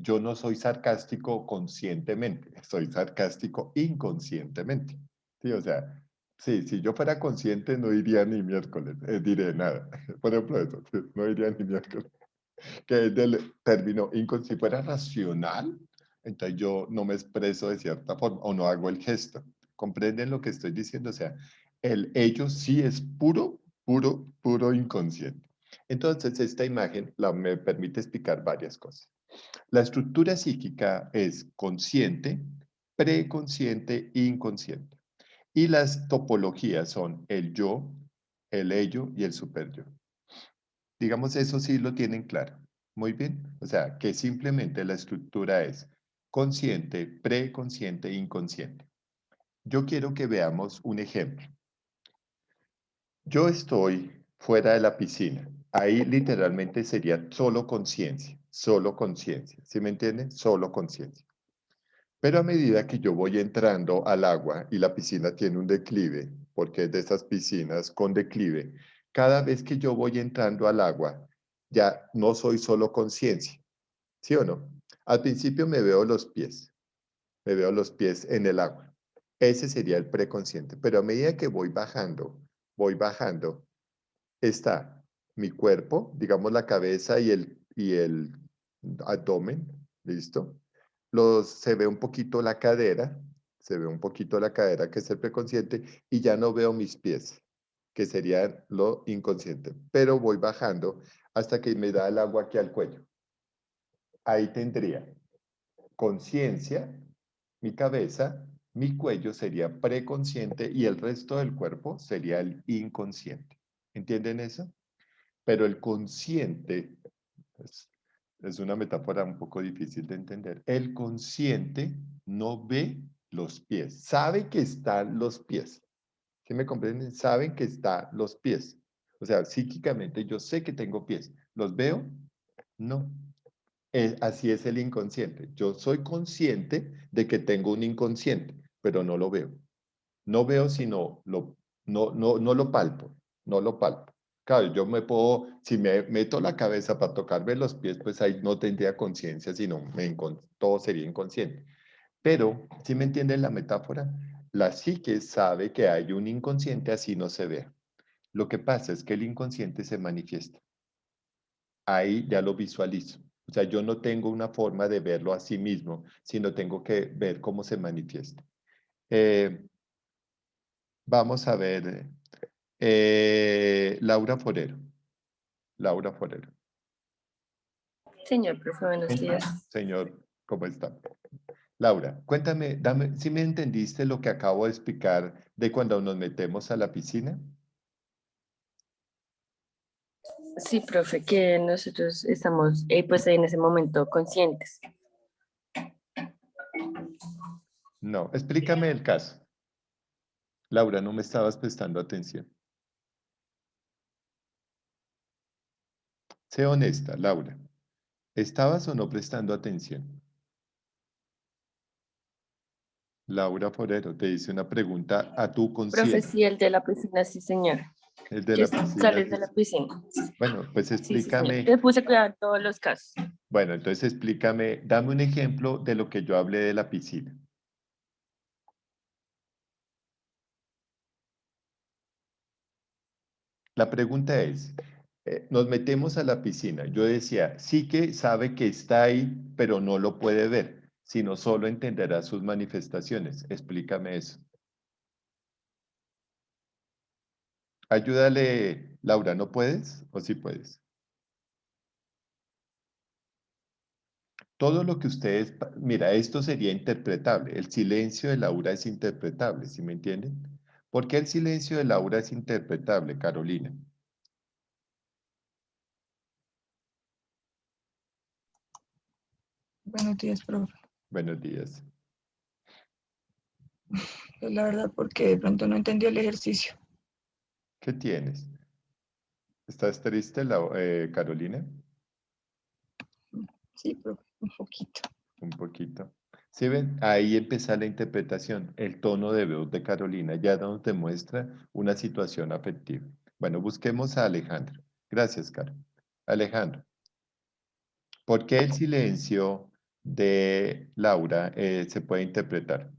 yo no soy sarcástico conscientemente, soy sarcástico inconscientemente. Sí, o sea, sí, si yo fuera consciente no iría ni miércoles, diré nada. Por ejemplo, eso, sí, no iría ni miércoles. Que es del término inconsciente. Si fuera racional, entonces yo no me expreso de cierta forma o no hago el gesto. ¿Comprenden lo que estoy diciendo? O sea, el ello sí es puro inconsciente. Entonces, esta imagen me permite explicar varias cosas. La estructura psíquica es consciente, preconsciente e inconsciente. Y las topologías son el yo, el ello y el superyo. Digamos, eso sí lo tienen claro. Muy bien. O sea, que simplemente la estructura es consciente, preconsciente e inconsciente. Yo quiero que veamos un ejemplo. Yo estoy fuera de la piscina. Ahí literalmente sería solo conciencia, solo conciencia. ¿Sí me entienden? Solo conciencia. Pero a medida que yo voy entrando al agua y la piscina tiene un declive, porque es de esas piscinas con declive, cada vez que yo voy entrando al agua, ya no soy solo conciencia, ¿sí o no? Al principio me veo los pies en el agua. Ese sería el preconsciente, pero a medida que voy bajando, está mi cuerpo, digamos la cabeza y el abdomen, ¿listo? Se ve un poquito la cadera, se ve un poquito la cadera que es el preconsciente y ya no veo mis pies, que sería lo inconsciente, pero voy bajando hasta que me da el agua aquí al cuello. Ahí tendría conciencia, mi cabeza, mi cuello sería preconsciente y el resto del cuerpo sería el inconsciente. ¿Entienden eso? Pero el consciente, es, es una metáfora un poco difícil de entender, el consciente no ve los pies, sabe que están los pies. ¿Sí me comprenden? Saben que están los pies. O sea, psíquicamente yo sé que tengo pies. ¿Los veo? No. Así es el inconsciente. Yo soy consciente de que tengo un inconsciente, pero no lo veo. No veo, sino no lo palpo, no lo palpo. Claro, yo me puedo, si me meto la cabeza para tocarme los pies, pues ahí no tendría conciencia, sino todo sería inconsciente. Pero, ¿sí me entienden la metáfora? la psique sabe que hay un inconsciente así no se vea. Lo que pasa es que el inconsciente se manifiesta. Ahí ya lo visualizo. O sea, yo no tengo una forma de verlo a sí mismo, sino tengo que ver cómo se manifiesta. Vamos a ver. Laura Forero. Laura Forero. Señor profe, buenos días. Señor, ¿cómo está? Laura, cuéntame, dame, ¿sí me entendiste lo que acabo de explicar de cuando nos metemos a la piscina? Sí, profe, que nosotros estamos pues en ese momento conscientes. No, explícame el caso. Laura, no me estabas prestando atención. Sé honesta, Laura. ¿Estabas o no prestando atención? Laura Forero te hice una pregunta a tu Profe, conciencia. sí, el de la piscina, sí, señor. El de Yo la piscina. salí de la piscina. Bueno, pues Sí, sí, explícame. señor. Te puse cuidado en todos los casos. Bueno, entonces explícame, dame un ejemplo de lo que yo hablé de la piscina. La pregunta es, nos metemos a la piscina. Yo decía, sí que sabe que está ahí, pero no lo puede ver, sino solo entenderá sus manifestaciones. Explícame eso. Ayúdale, Laura, ¿no puedes? ¿O sí puedes? Todo lo que ustedes, mira, esto sería interpretable. El silencio de Laura es interpretable, ¿sí me entienden? ¿Por qué el silencio de Laura es interpretable, Carolina? Buenos días, profe. Buenos días. Pues la verdad, porque de pronto no entendió el ejercicio. ¿Qué tienes? ¿Estás triste, Carolina? Sí, profe, un poquito. Un poquito. ¿Sí ven? Ahí empieza la interpretación. El tono de voz de Carolina ya nos demuestra una situación afectiva. Bueno, busquemos a Alejandro. Gracias, Caro. Alejandro, ¿por qué el silencio de Laura se puede interpretar?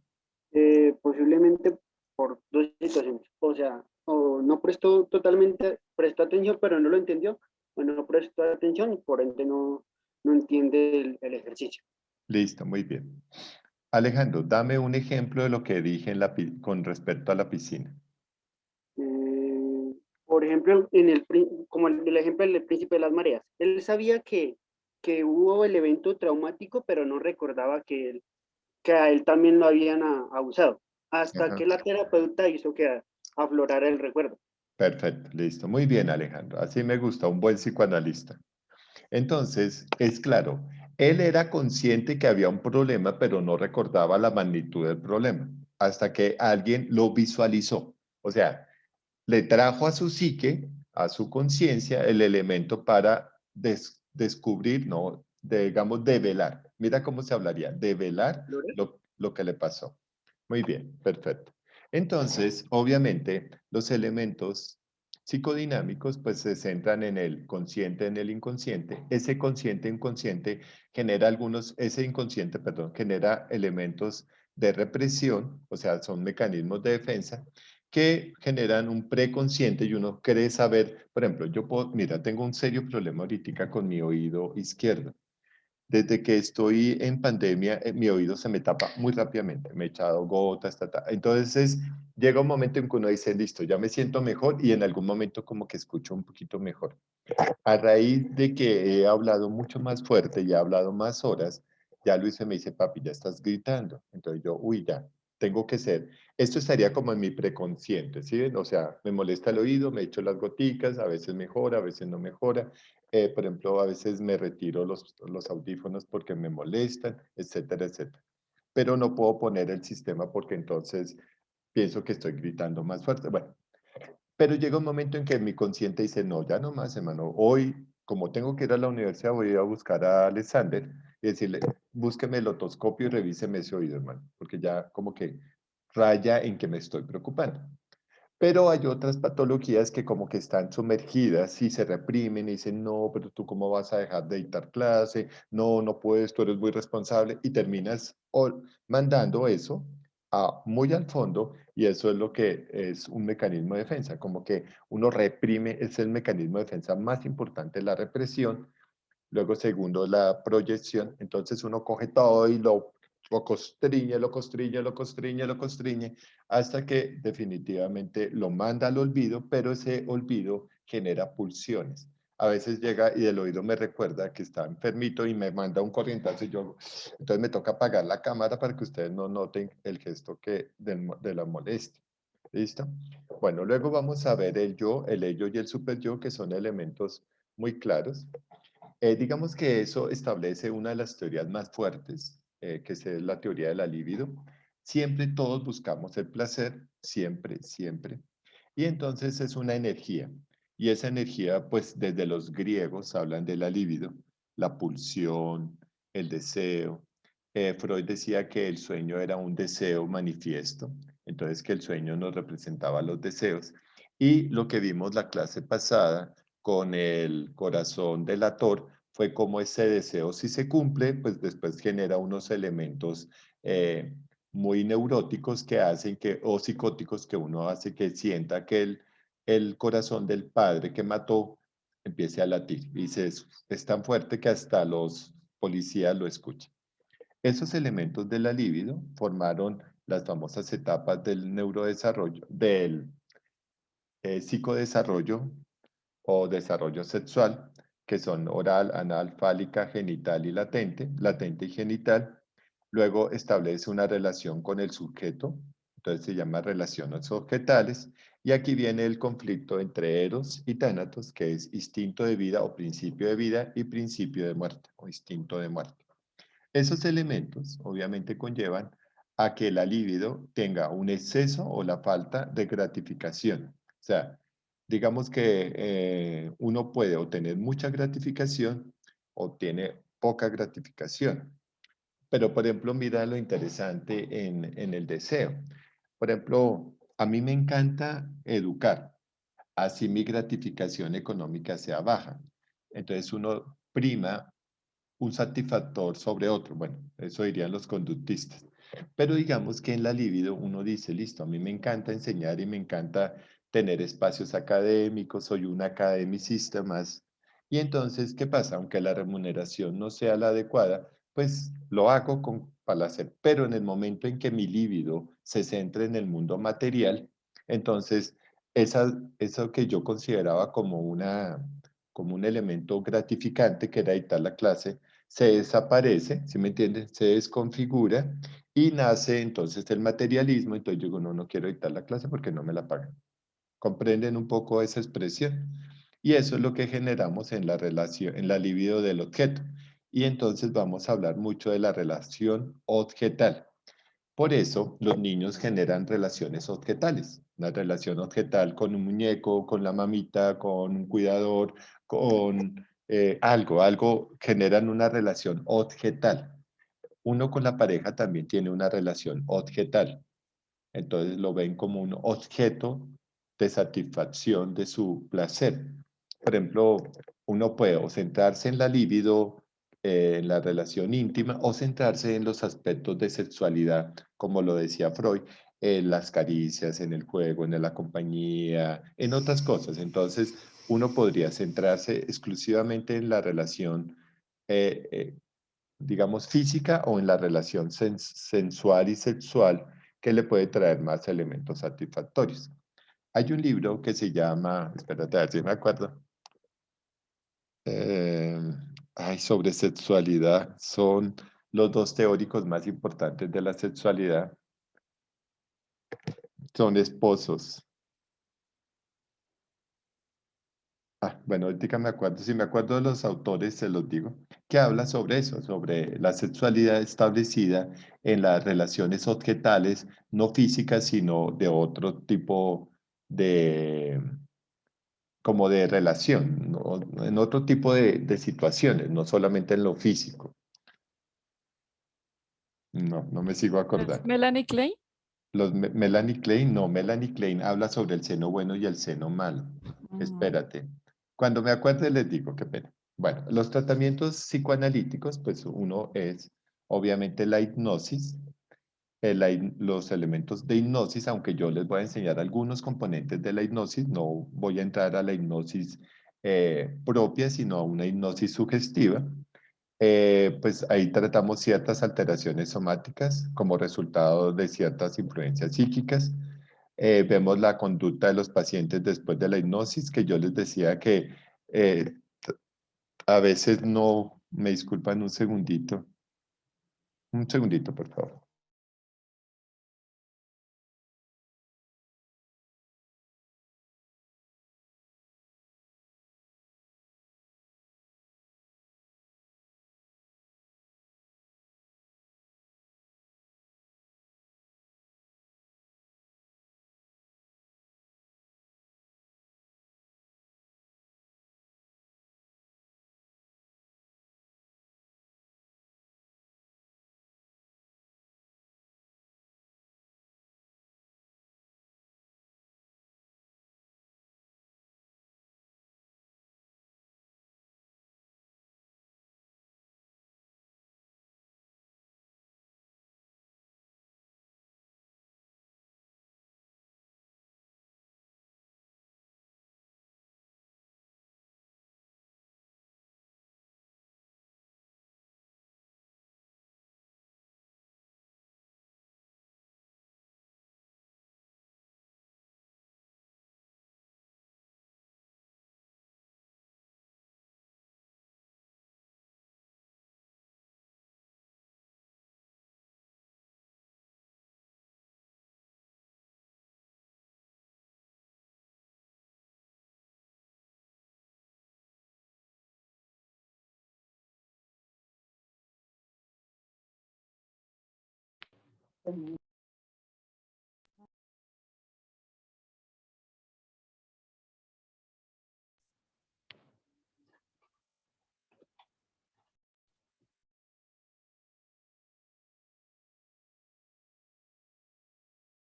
Posiblemente por dos situaciones. O sea, o no prestó totalmente, prestó atención, pero no lo entendió, o no prestó atención y por ende no entiende el ejercicio. Listo, muy bien. Alejandro, dame un ejemplo de lo que dije con respecto a la piscina. Por ejemplo, como el ejemplo del príncipe de las mareas. Él sabía que hubo el evento traumático, pero no recordaba que a él también lo habían abusado, hasta Ajá. que la terapeuta hizo que aflorara el recuerdo. Perfecto, listo. Muy bien, Alejandro. Así me gusta, un buen psicoanalista. Entonces, es claro, él era consciente que había un problema, pero no recordaba la magnitud del problema, hasta que alguien lo visualizó. O sea, le trajo a su psique, a su conciencia, el elemento para descubrir, no, digamos, develar. Mira cómo se hablaría, develar lo que le pasó. Muy bien, perfecto. Entonces, obviamente, los elementos psicodinámicos pues se centran en el consciente, en el inconsciente. Ese consciente inconsciente genera ese inconsciente, perdón, genera elementos de represión, o sea, son mecanismos de defensa que generan un preconsciente y uno cree saber, por ejemplo, mira, tengo un serio problema ahorita con mi oído izquierdo. Desde que estoy en pandemia, mi oído se me tapa muy rápidamente. Me he echado gotas, Entonces, llega un momento en que uno dice, listo, ya me siento mejor y en algún momento como que escucho un poquito mejor. A raíz de que he hablado mucho más fuerte y he hablado más horas, ya Luis me dice, papi, ya estás gritando. Entonces yo, uy, ya, tengo que ser. Esto estaría como en mi preconsciente, ¿sí ven? O sea, me molesta el oído, me echo las goticas, a veces mejora, a veces no mejora. Por ejemplo, a veces me retiro los audífonos porque me molestan, etcétera, etcétera. Pero no puedo poner el sistema porque entonces pienso que estoy gritando más fuerte. Bueno, pero llega un momento en que mi consciente dice, no, ya no más, hermano. Hoy, como tengo que ir a la universidad, voy a ir a buscar a Alexander y decirle, búsqueme el otoscopio y revíseme ese oído, hermano. Porque ya como que raya en que me estoy preocupando. Pero hay otras patologías que como que están sumergidas y se reprimen y dicen, no, pero tú cómo vas a dejar de dictar clase, no, no puedes, tú eres muy responsable y terminas mandando eso muy al fondo, y eso es lo que es un mecanismo de defensa, como que uno reprime, es el mecanismo de defensa más importante, la represión. Luego, segundo, la proyección. Entonces uno coge todo y lo constriñe, lo constriñe, lo constriñe, lo constriñe, hasta que definitivamente lo manda al olvido, pero ese olvido genera pulsiones. A veces llega y el oído me recuerda que está enfermito y me manda un corrientazo y yo, entonces me toca apagar la cámara para que ustedes no noten el gesto de la molestia. ¿Listo? Bueno, luego vamos a ver el yo, el ello y el super yo, que son elementos muy claros. Digamos que eso establece una de las teorías más fuertes, que es la teoría de la libido. Siempre todos buscamos el placer, siempre, siempre. Y entonces es una energía. Y esa energía, pues desde los griegos hablan de la libido, la pulsión, el deseo. Freud decía que el sueño era un deseo manifiesto, entonces que el sueño nos representaba los deseos. Y lo que vimos la clase pasada con el corazón delator fue como ese deseo, si se cumple, pues después genera unos elementos muy neuróticos que hacen que, o psicóticos que uno hace que sienta que el corazón del padre que mató empiece a latir. Y es tan fuerte que hasta los policías lo escuchan. Esos elementos de la libido formaron las famosas etapas del neurodesarrollo, del psicodesarrollo o desarrollo sexual, que son oral, anal, fálica, genital y latente, latente y genital. Luego establece una relación con el sujeto, entonces se llama relaciones objetales. Y aquí viene el conflicto entre eros y tánatos, que es instinto de vida o principio de vida y principio de muerte o instinto de muerte. Esos elementos obviamente conllevan a que la libido tenga un exceso o la falta de gratificación. O sea, digamos que uno puede obtener mucha gratificación o tiene poca gratificación. Pero, por ejemplo, mira lo interesante en el deseo. Por ejemplo, a mí me encanta educar, así mi gratificación económica sea baja. Entonces uno prima un satisfactor sobre otro. Bueno, eso dirían los conductistas. Pero digamos que en la libido uno dice, listo, a mí me encanta enseñar y me encanta tener espacios académicos, soy un academicista más. Y entonces, ¿qué pasa? Aunque la remuneración no sea la adecuada, pues lo hago con placer. Pero en el momento en que mi libido se centra en el mundo material, entonces eso que yo consideraba como un elemento gratificante, que era dictar la clase, se desaparece, ¿sí me entienden? Se desconfigura y nace entonces el materialismo. Entonces yo digo, no, no quiero dictar la clase porque no me la pagan. ¿Comprenden un poco esa expresión? Y eso es lo que generamos en la relación, en la libido del objeto. Y entonces vamos a hablar mucho de la relación objetal. Por eso los niños generan relaciones objetales. Una relación objetal con un muñeco, con la mamita, con un cuidador, con algo generan una relación objetal. Uno con la pareja también tiene una relación objetal. Entonces lo ven como un objeto de satisfacción de su placer. Por ejemplo, uno puede o centrarse en la libido, en la relación íntima, o centrarse en los aspectos de sexualidad, como lo decía Freud, en las caricias, en el juego, en la compañía, en otras cosas. Entonces, uno podría centrarse exclusivamente en la relación, digamos, física o en la relación sensual y sexual que le puede traer más elementos satisfactorios. Hay un libro que se llama, espérate a ver si me acuerdo, eh, sobre sexualidad. Son los dos teóricos más importantes de la sexualidad. Son esposos. Bueno, ahorita me acuerdo, si me acuerdo de los autores, se los digo, que habla sobre eso, sobre la sexualidad establecida en las relaciones objetales, no físicas, sino de otro tipo de, como de relación, ¿no? En otro tipo de situaciones, no solamente en lo físico. No, no me sigo acordando. Melanie Klein. Melanie Klein, no, Melanie Klein habla sobre el seno bueno y el seno malo. Espérate. Cuando me acuerde les digo, qué pena. Bueno, los tratamientos psicoanalíticos, pues uno es obviamente la hipnosis, los elementos de hipnosis, aunque yo les voy a enseñar algunos componentes de la hipnosis, no voy a entrar a la hipnosis propia, sino a una hipnosis sugestiva. Pues ahí tratamos ciertas alteraciones somáticas como resultado de ciertas influencias psíquicas. Vemos la conducta de los pacientes después de la hipnosis, que yo les decía que eh, a veces no, me disculpan un segundito, por favor.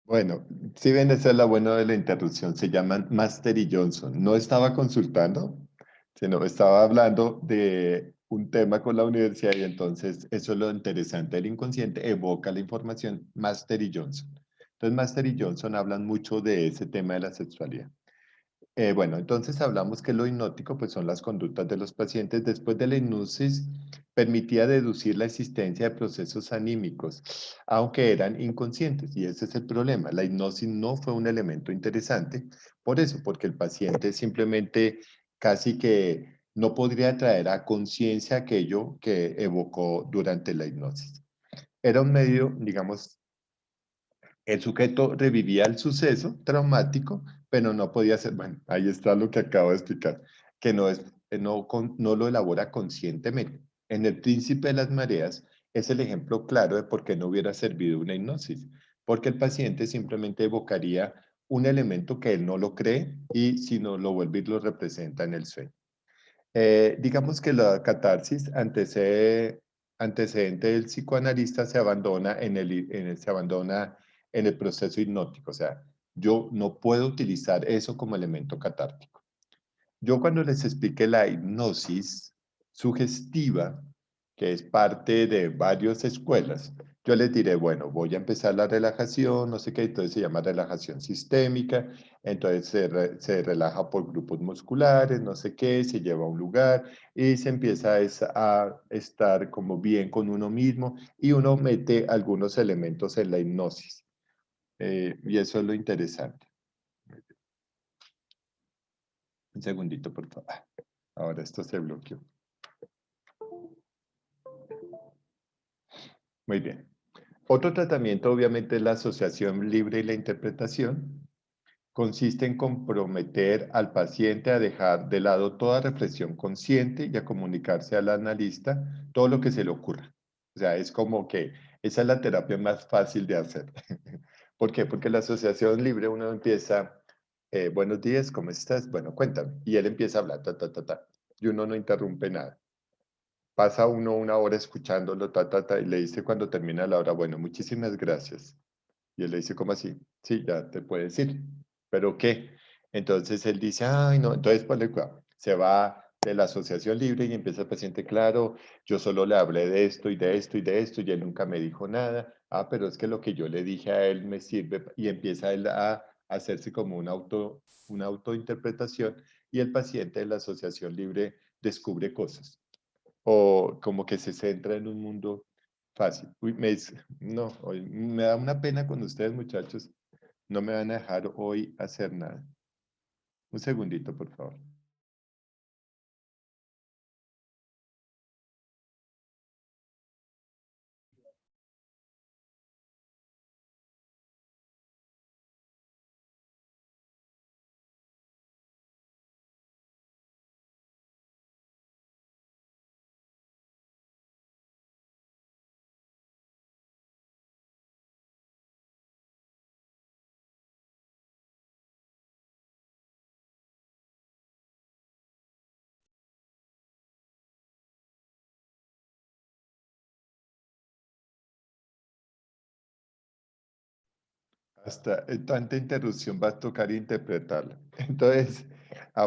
Bueno, si ven, esa es la buena de la interrupción, se llaman Master y Johnson. No estaba consultando, sino estaba hablando de un tema con la universidad y entonces eso es lo interesante del inconsciente, evoca la información Master y Johnson. Entonces Master y Johnson hablan mucho de ese tema de la sexualidad. Bueno, entonces hablamos que lo hipnótico pues son las conductas de los pacientes después de la hipnosis permitía deducir la existencia de procesos anímicos, aunque eran inconscientes, y ese es el problema. La hipnosis no fue un elemento interesante, por eso, porque el paciente simplemente casi que no podría traer a conciencia aquello que evocó durante la hipnosis. Era un medio, digamos, el sujeto revivía el suceso traumático, pero no podía ser, bueno, ahí está lo que acabo de explicar, que no, es, no lo elabora conscientemente. En El Príncipe de las Mareas es el ejemplo claro de por qué no hubiera servido una hipnosis, porque el paciente simplemente evocaría un elemento que él no lo cree y si no lo vuelve y lo representa en el sueño. Digamos que la catarsis antecedente del psicoanalista se abandona se abandona en el proceso hipnótico. O sea, yo no puedo utilizar eso como elemento catártico. Yo cuando les expliqué la hipnosis sugestiva, que es parte de varias escuelas, yo les diré, bueno, voy a empezar la relajación, no sé qué, entonces se llama relajación sistémica, entonces se relaja por grupos musculares, no sé qué, se lleva a un lugar y se empieza a estar como bien con uno mismo y uno mete algunos elementos en la hipnosis. Y eso es lo interesante. Un segundito, por favor. Ahora esto se bloqueó. Muy bien. Otro tratamiento, obviamente, es la asociación libre y la interpretación. Consiste en comprometer al paciente a dejar de lado toda reflexión consciente y a comunicarse al analista todo lo que se le ocurra. O sea, es como que esa es la terapia más fácil de hacer. ¿Por qué? Porque la asociación libre uno empieza, buenos días, ¿cómo estás? Bueno, cuéntame. Y él empieza a hablar, ta, ta, ta, ta. Y uno no interrumpe nada. Pasa uno una hora escuchándolo, ta, ta, ta, y le dice cuando termina la hora, bueno, muchísimas gracias. Y él le dice, ¿cómo así? Sí, ya te puedes ir. ¿Pero qué? Entonces él dice, ay, no, entonces ponle cuidado. Se va de la asociación libre y empieza el paciente, claro, yo solo le hablé de esto y de esto y de esto y él nunca me dijo nada. Ah, pero es que lo que yo le dije a él me sirve y empieza él a hacerse como una autointerpretación y el paciente de la asociación libre descubre cosas o como que se centra en un mundo fácil. Uy, no, hoy me da una pena con ustedes, muchachos. No me van a dejar hoy hacer nada. Un segundito, por favor. Hasta tanta interrupción va a tocar interpretarla. Entonces,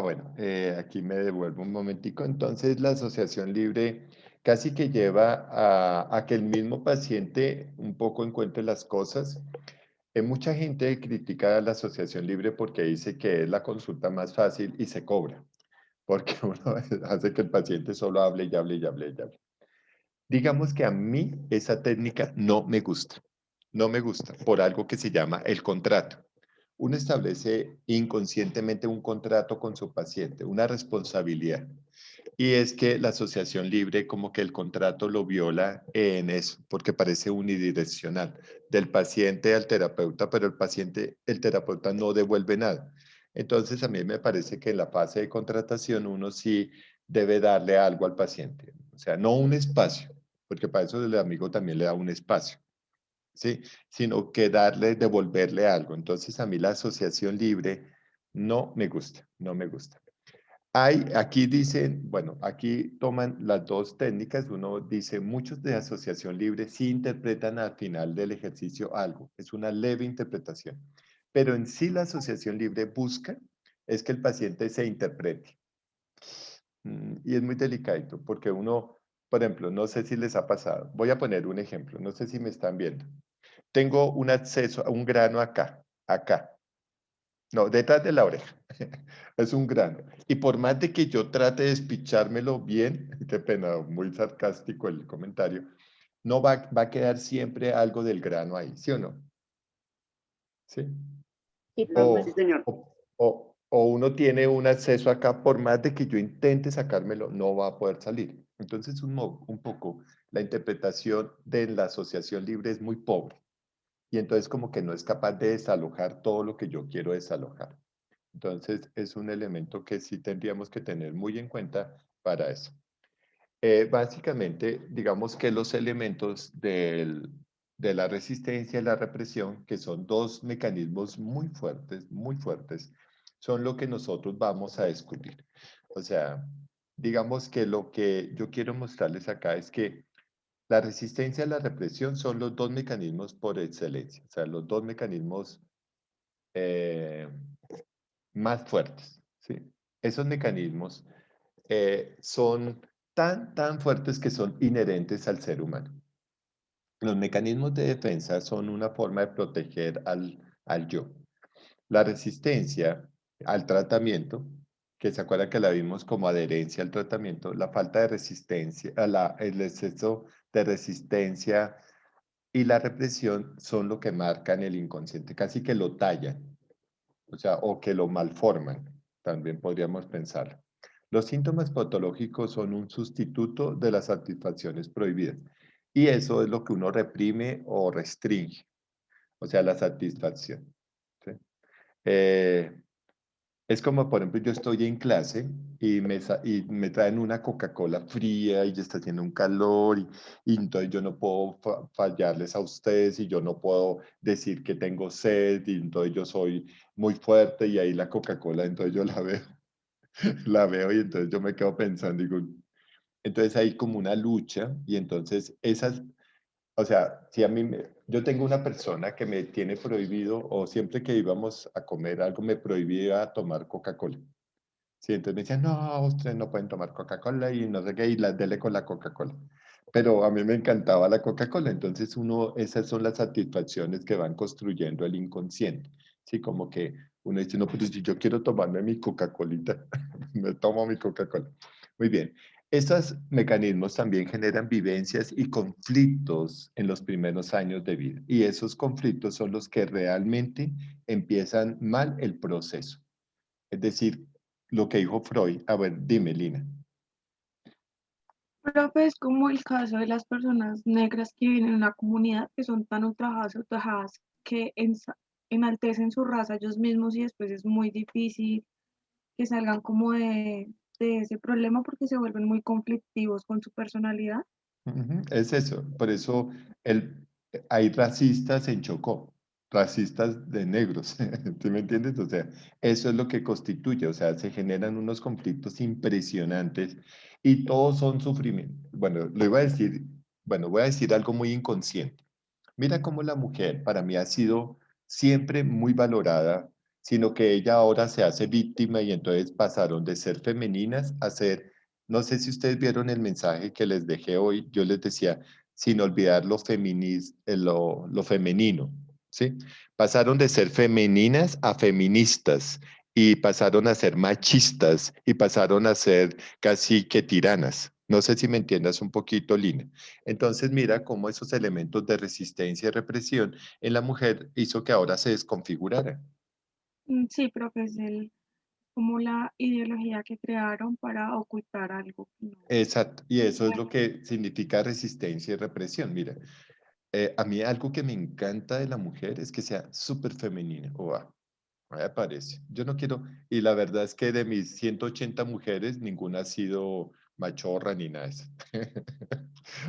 bueno, aquí me devuelvo un momentico. Entonces, la asociación libre casi que lleva a que el mismo paciente un poco encuentre las cosas. Mucha gente critica a la asociación libre porque dice que es la consulta más fácil y se cobra, porque uno hace que el paciente solo hable y hable y hable y hable. Digamos que a mí esa técnica no me gusta. No me gusta por algo que se llama el contrato. Uno establece inconscientemente un contrato con su paciente, una responsabilidad. Y es que la asociación libre como que el contrato lo viola en eso, porque parece unidireccional, del paciente al terapeuta, pero el terapeuta no devuelve nada. Entonces a mí me parece que en la fase de contratación uno sí debe darle algo al paciente, o sea, no un espacio, porque para eso el amigo también le da un espacio, ¿sí? Sino que darle, devolverle algo. Entonces a mí la asociación libre no me gusta, no me gusta. Aquí dicen, bueno, aquí toman las dos técnicas. Uno dice, muchos de asociación libre sí interpretan al final del ejercicio algo. Es una leve interpretación. Pero en sí la asociación libre busca es que el paciente se interprete. Y es muy delicado porque uno, por ejemplo, no sé si les ha pasado. Voy a poner un ejemplo. No sé si me están viendo. Tengo un acceso a un grano acá, acá. No, detrás de la oreja. Es un grano. Y por más de que yo trate de despichármelo bien, qué pena, muy sarcástico el comentario, no va a quedar siempre algo del grano ahí, ¿sí o no? ¿Sí? Sí, Sí, profe. señor. O uno tiene un acceso acá, por más de que yo intente sacármelo, no va a poder salir. Entonces, un poco, la interpretación de la asociación libre es muy pobre. Y entonces como que no es capaz de desalojar todo lo que yo quiero desalojar. Entonces, es un elemento que sí tendríamos que tener muy en cuenta para eso. Básicamente, digamos que los elementos de la resistencia y la represión, que son dos mecanismos muy fuertes, son lo que nosotros vamos a descubrir. O sea, digamos que lo que yo quiero mostrarles acá es que la resistencia y la represión son los dos mecanismos por excelencia, o sea, los dos mecanismos eh, más fuertes, ¿sí? Esos mecanismos son tan fuertes que son inherentes al ser humano. Los mecanismos de defensa son una forma de proteger al yo. La resistencia al tratamiento, que se acuerda que la vimos como adherencia al tratamiento, la falta de resistencia, el exceso de resistencia y la represión son lo que marcan el inconsciente, casi que lo tallan, o sea, o que lo malforman, también podríamos pensar. Los síntomas patológicos son un sustituto de las satisfacciones prohibidas. Y eso es lo que uno reprime o restringe, o sea, la satisfacción. ¿Sí? Eh, es como, por ejemplo, yo estoy en clase y me traen una Coca-Cola fría y ya está haciendo un calor y entonces yo no puedo fallarles a ustedes y yo no puedo decir que tengo sed y entonces yo soy muy fuerte y ahí la Coca-Cola, entonces yo la veo, la veo y entonces yo me quedo pensando, digo, entonces hay como una lucha y entonces esas, o sea, si a mí, yo tengo una persona que me tiene prohibido o siempre que íbamos a comer algo me prohibía tomar Coca-Cola. Sí, entonces me decían, no, ustedes no pueden tomar Coca-Cola y no sé qué, y las dele con la Coca-Cola. Pero a mí me encantaba la Coca-Cola, entonces esas son las satisfacciones que van construyendo el inconsciente. Sí, como que uno dice, no, pero si yo quiero tomarme mi Coca-Colita, me tomo mi Coca-Cola. Muy bien. Estos mecanismos también generan vivencias y conflictos en los primeros años de vida. Y esos conflictos son los que realmente empiezan mal el proceso. Es decir, lo que dijo Freud. A ver, dime, Lina. Profe, es como el caso de las personas negras que viven en una comunidad que son tan ultrajadas que enaltecen su raza ellos mismos y después es muy difícil que salgan como de ese problema porque se vuelven muy conflictivos con su personalidad. Ujú, es eso. Por eso hay racistas en Chocó, racistas de negros. ¿Tú me entiendes? O sea, eso es lo que constituye. O sea, se generan unos conflictos impresionantes y todos son sufrimiento. Bueno, lo iba a decir, bueno, voy a decir algo muy inconsciente. Mira cómo la mujer para mí ha sido siempre muy valorada, sino que ella ahora se hace víctima y entonces pasaron de ser femeninas a ser, no sé si ustedes vieron el mensaje que les dejé hoy, yo les decía, sin olvidar lo femenino, ¿sí? Pasaron de ser femeninas a feministas y pasaron a ser machistas y pasaron a ser casi que tiranas. No sé si me entiendas un poquito, Lina. Entonces mira cómo esos elementos de resistencia y represión en la mujer hizo que ahora se desconfigurara. Sí, profe, es como la ideología que crearon para ocultar algo. Exacto, y eso es lo que significa resistencia y represión. Mira, a mí algo que me encanta de la mujer es que sea súper femenina. Me parece. Yo no quiero, y la verdad es que de mis 180 mujeres, ninguna ha sido machorra ni nada de eso.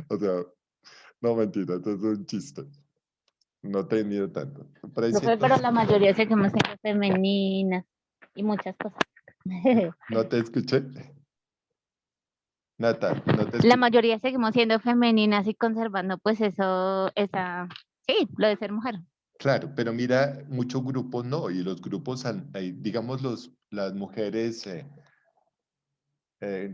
O sea, no mentira, esto es un chiste. No he tenido tanto. Pero hay Profe, pero la mayoría seguimos siendo femeninas y muchas cosas. No te escuché. Nata, no te La escuché. mayoría seguimos siendo femeninas y conservando pues eso, sí, lo de ser mujer. Claro, pero mira, muchos grupos no, y los grupos, digamos, las mujeres,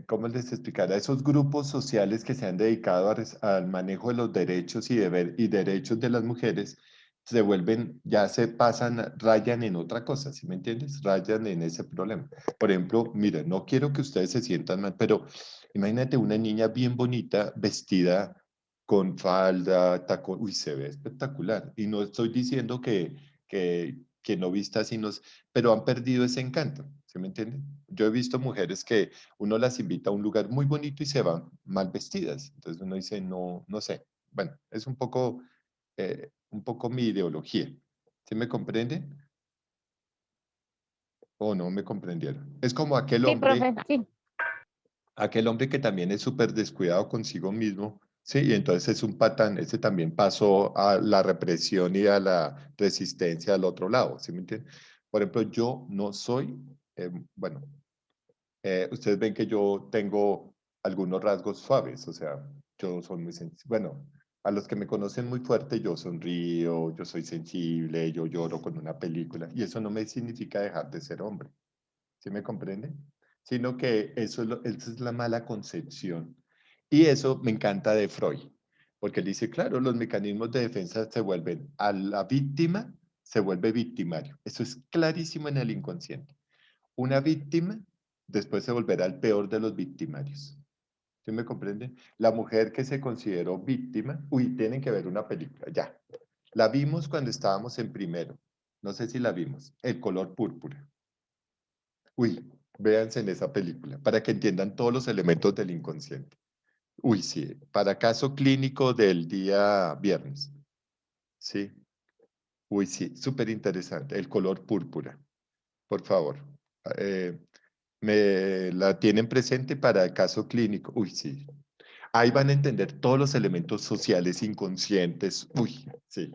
¿cómo les explicará? Esos grupos sociales que se han dedicado al manejo de los derechos y derechos de las mujeres, se vuelven, ya se pasan, rayan en otra cosa, ¿sí me entiendes? Rayan en ese problema. Por ejemplo, mira, no quiero que ustedes se sientan mal, pero imagínate una niña bien bonita, vestida con falda, tacón, uy, se ve espectacular. Y no estoy diciendo que no vista así, pero han perdido ese encanto, ¿sí me entienden? Yo he visto mujeres que uno las invita a un lugar muy bonito y se van mal vestidas. Entonces uno dice, no, no sé. Bueno, es un poco mi ideología. ¿Sí me comprenden? ¿O no me comprendieron? Es como Sí, profe, sí. aquel hombre que también es súper descuidado consigo mismo, sí, y entonces es un patán, ese también pasó a la represión y a la resistencia al otro lado, ¿sí me entienden? Por ejemplo, yo no soy, bueno, ustedes ven que yo tengo algunos rasgos suaves, o sea, yo soy muy sensible. Bueno, a los que me conocen muy fuerte, yo sonrío, yo soy sensible, yo lloro con una película, y eso no me significa dejar de ser hombre. ¿Sí me comprende? Sino que esa es la mala concepción. Y eso me encanta de Freud, porque él dice, claro, los mecanismos de defensa se vuelven a la víctima, se vuelve victimario. Eso es clarísimo en el inconsciente. Una víctima después se volverá el peor de los victimarios. ¿Sí me comprenden? La mujer que se consideró víctima, uy, tienen que ver una película, ya. La vimos cuando estábamos en primero. No sé si la vimos. El color púrpura. Uy, véanse en esa película para que entiendan todos los elementos del inconsciente. Uy, sí, para caso clínico del día viernes. Sí, uy, sí, súper interesante. El color púrpura, por favor. Eh, me la tienen presente para el caso clínico. Uy, sí. Ahí van a entender todos los elementos sociales inconscientes. Uy, sí.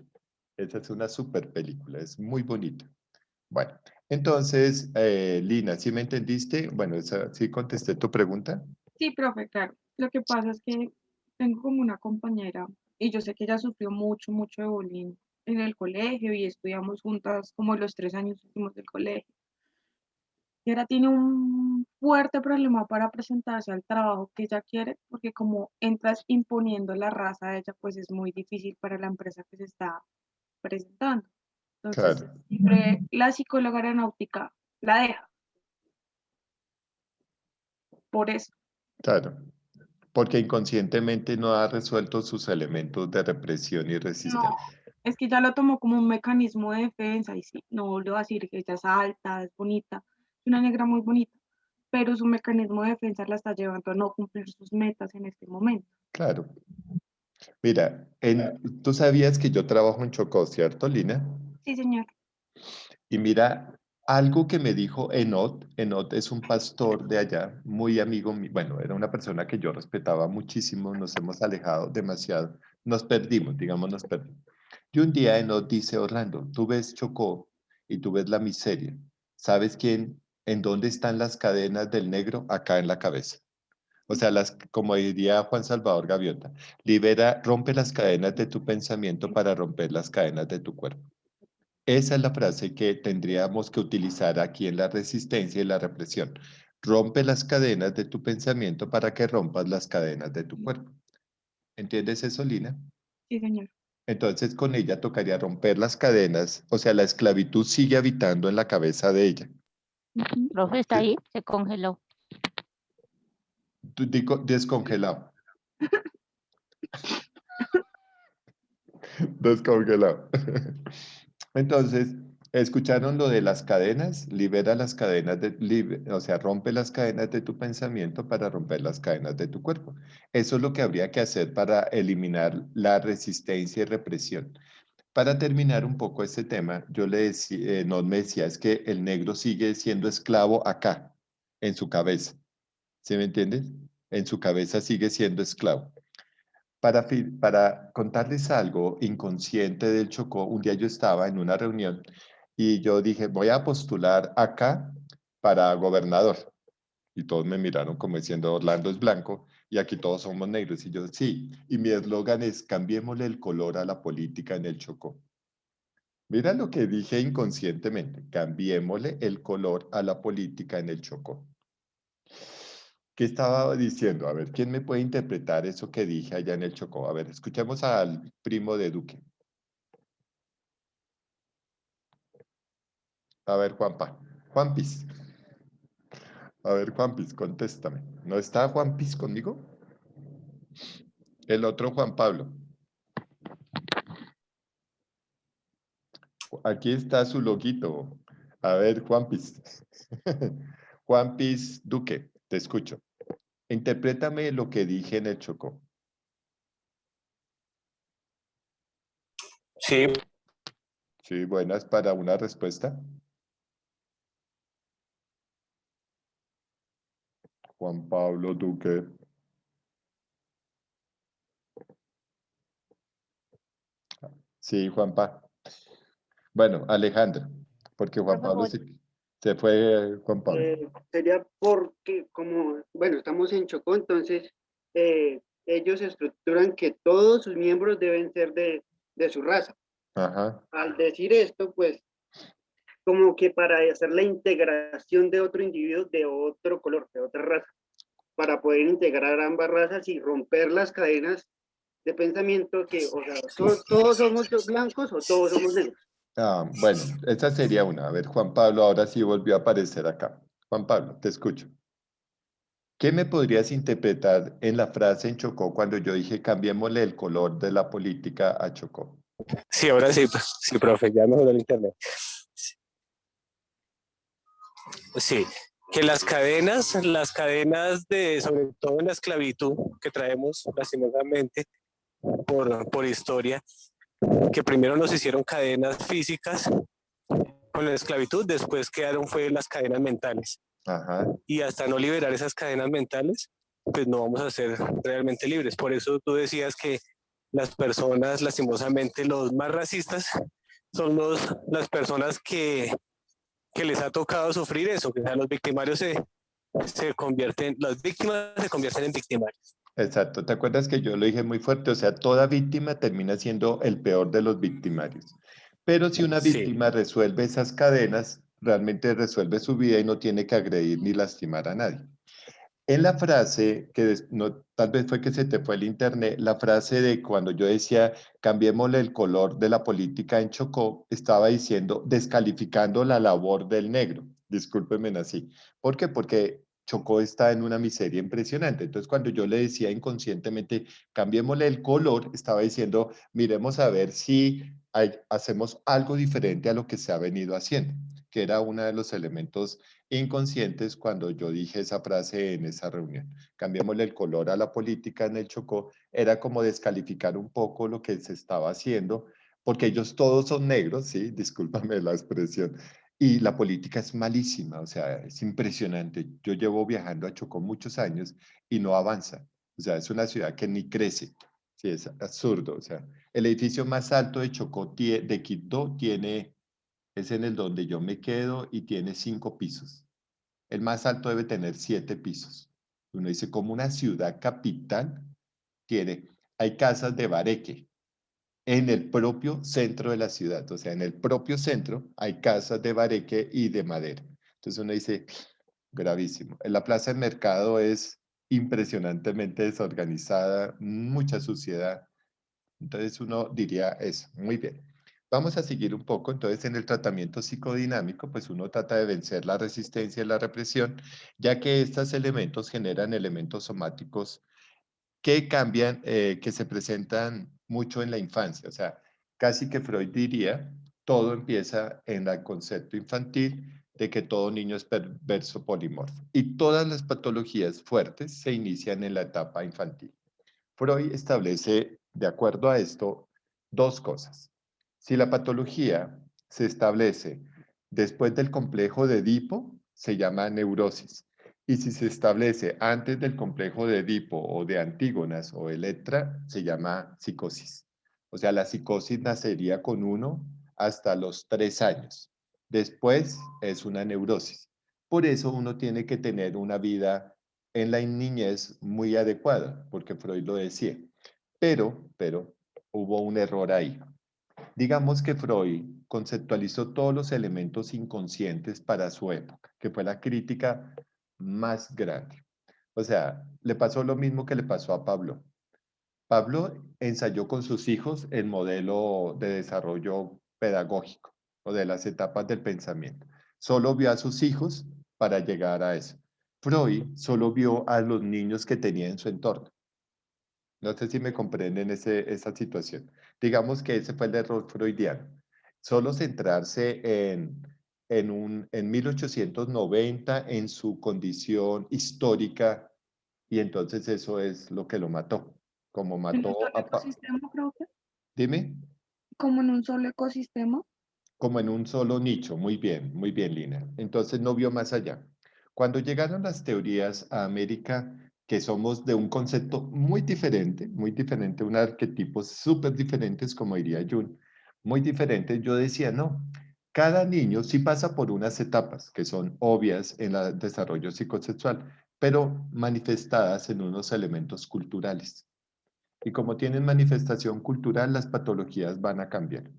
Esa es una súper película, es muy bonita. Bueno, entonces, Lina, ¿sí me entendiste? Bueno, ¿sí contesté tu pregunta? Sí, profe, claro. Lo que pasa es que tengo como una compañera y yo sé que ella sufrió mucho, mucho de bullying en el colegio y estudiamos juntas como los 3 años últimos del colegio. Y ahora tiene un fuerte problema para presentarse al trabajo que ella quiere, porque como entras imponiendo la raza a ella, pues es muy difícil para la empresa que se está presentando. Entonces, Claro, siempre la psicóloga aeronáutica la deja, por eso. claro. Porque inconscientemente no ha resuelto sus elementos de represión y No, resistencia. es que ya lo tomó como un mecanismo de defensa y sí, no le voy a decir que ella es alta, es bonita, es una negra muy bonita, pero su mecanismo de defensa la está llevando a no cumplir sus metas en este momento. Claro. Mira, tú sabías que yo trabajo en Chocó, ¿cierto, Lina? Sí, señor. Y mira, algo que me dijo Enot es un pastor de allá, muy amigo mío, bueno, era una persona que yo respetaba muchísimo, nos hemos alejado demasiado, nos perdimos, digamos, nos perdimos. Y un día Enot dice, Orlando, tú ves Chocó y tú ves la miseria. ¿Sabes en dónde están las cadenas del negro? Acá en la cabeza. O sea, como diría Juan Salvador Gaviota, rompe las cadenas de tu pensamiento para romper las cadenas de tu cuerpo. Esa es la frase que tendríamos que utilizar aquí en la resistencia y la represión. Rompe las cadenas de tu pensamiento para que rompas las cadenas de tu cuerpo. ¿Entiendes eso, Lina? Sí, señor. Entonces con ella tocaría romper las cadenas, o sea, la esclavitud sigue habitando en la cabeza de ella. Profe, ¿está ahí? Se congeló. Descongelado. Descongelado. Entonces, ¿escucharon lo de las cadenas? Libera las cadenas o sea, rompe las cadenas de tu pensamiento para romper las cadenas de tu cuerpo. Eso es lo que habría que hacer para eliminar la resistencia y represión. Para terminar un poco este tema, yo le decía, no me decía, es que el negro sigue siendo esclavo acá, en su cabeza. ¿Sí me entiendes? En su cabeza sigue siendo esclavo. Para contarles algo inconsciente del Chocó, un día yo estaba en una reunión y yo dije, voy a postular acá para gobernador. Y todos me miraron como diciendo, Orlando es blanco y aquí todos somos negros. Y yo, sí. Y mi eslogan es, cambiémosle el color a la política en el Chocó. Mira lo que dije inconscientemente, cambiémosle el color a la política en el Chocó. ¿Qué estaba diciendo? A ver, ¿quién me puede interpretar eso que dije allá en el Chocó? A ver, escuchemos al primo de Duque. A ver, Juanpis. A ver, Juanpis, contéstame. ¿No está Juanpis conmigo? El otro Juan Pablo. Aquí está su loguito. A ver, Juanpis. Juanpis Duque, te escucho. Interprétame lo que dije en el Chocó. Sí, Sí, buenas para una respuesta. Juan Pablo Duque. Sí, Juanpa. Bueno, Alejandro, porque Juan Pablo se fue, Juan Pablo. Sería porque, como, bueno, estamos en Chocó, entonces ellos estructuran que todos sus miembros deben ser de su raza. Ajá. Al decir esto, pues, como que para hacer la integración de otro individuo de otro color, de otra raza, para poder integrar ambas razas y romper las cadenas de pensamiento que, o sea, todos somos blancos o todos somos negros. Bueno, esa sería una. A ver, Juan Pablo, ahora sí volvió a aparecer acá. Juan Pablo, te escucho. ¿Qué me podrías interpretar en la frase en Chocó cuando yo dije cambiémosle el color de la política a Chocó? sí, ahora sí, sí, profe, ya mejoró el internet. Sí, que las cadenas de, sobre todo en la esclavitud que traemos lastimosamente por historia, que primero nos hicieron cadenas físicas con la esclavitud, después quedaron fue las cadenas mentales. Ajá. Y hasta no liberar esas cadenas mentales, pues no vamos a ser realmente libres. Por eso tú decías que las personas, lastimosamente, los más racistas son las personas que les ha tocado sufrir eso, que los victimarios se convierten, las víctimas se convierten en victimarios. Exacto, ¿te acuerdas que yo lo dije muy fuerte? O sea, toda víctima termina siendo el peor de los victimarios. Pero si una Sí. víctima resuelve esas cadenas, realmente resuelve su vida y no tiene que agredir ni lastimar a nadie. En la frase, no, tal vez fue que se te fue el internet, la frase de cuando yo decía cambiémosle el color de la política en Chocó, estaba diciendo descalificando la labor del negro. Discúlpenme así. ¿Por qué? Porque Chocó está en una miseria impresionante. Entonces, cuando yo le decía inconscientemente cambiémosle el color, estaba diciendo miremos a ver si hacemos algo diferente a lo que se ha venido haciendo, que era uno de los elementos inconscientes cuando yo dije esa frase en esa reunión. Cambiémosle el color a la política en el Chocó, era como descalificar un poco lo que se estaba haciendo, porque ellos todos son negros, sí, discúlpame la expresión, y la política es malísima, o sea, es impresionante. Yo llevo viajando a Chocó muchos años y no avanza, o sea, es una ciudad que ni crece, sí, es absurdo, o sea, el edificio más alto de Chocó, de Quito, es en el donde yo me quedo y tiene 5 pisos. El más alto debe tener 7 pisos. Uno dice, como una ciudad capital tiene, hay casas de bareque en el propio centro de la ciudad, o sea, en el propio centro hay casas de bareque y de madera. Entonces uno dice, gravísimo. En la plaza del mercado es impresionantemente desorganizada, mucha suciedad. Entonces uno diría eso, muy bien. Vamos a seguir un poco, entonces en el tratamiento psicodinámico, pues uno trata de vencer la resistencia y la represión, ya que estos elementos generan elementos somáticos que cambian, que se presentan mucho en la infancia. O sea, casi que Freud diría, todo empieza en el concepto infantil de que todo niño es perverso polimorfo. Y todas las patologías fuertes se inician en la etapa infantil. Freud establece, de acuerdo a esto, 2 cosas. Si la patología se establece después del complejo de Edipo, se llama neurosis. Y si se establece antes del complejo de Edipo o de Antígonas o Electra, se llama psicosis. O sea, la psicosis nacería con 1 hasta los 3 años. Después es una neurosis. Por eso uno tiene que tener una vida en la niñez muy adecuada, porque Freud lo decía. Pero hubo un error ahí. Digamos que Freud conceptualizó todos los elementos inconscientes para su época, que fue la crítica más grande. O sea, le pasó lo mismo que le pasó a Pablo. Pablo ensayó con sus hijos el modelo de desarrollo pedagógico o de las etapas del pensamiento. Solo vio a sus hijos para llegar a eso. Freud solo vio a los niños que tenía en su entorno. No sé si me comprenden esa situación. Digamos que ese fue el error freudiano. Solo centrarse en 1890, en su condición histórica, y entonces eso es lo que lo mató. Como En un mató solo a... ecosistema, creo que. Dime. Como en un solo ecosistema. Como en un solo nicho. Muy bien, Lina. Entonces no vio más allá. Cuando llegaron las teorías a América, que somos de un concepto muy diferente, un arquetipo súper diferentes, como diría Jung, muy diferente, yo decía, no, cada niño sí pasa por unas etapas que son obvias en el desarrollo psicosexual, pero manifestadas en unos elementos culturales. Y como tienen manifestación cultural, las patologías van a cambiar.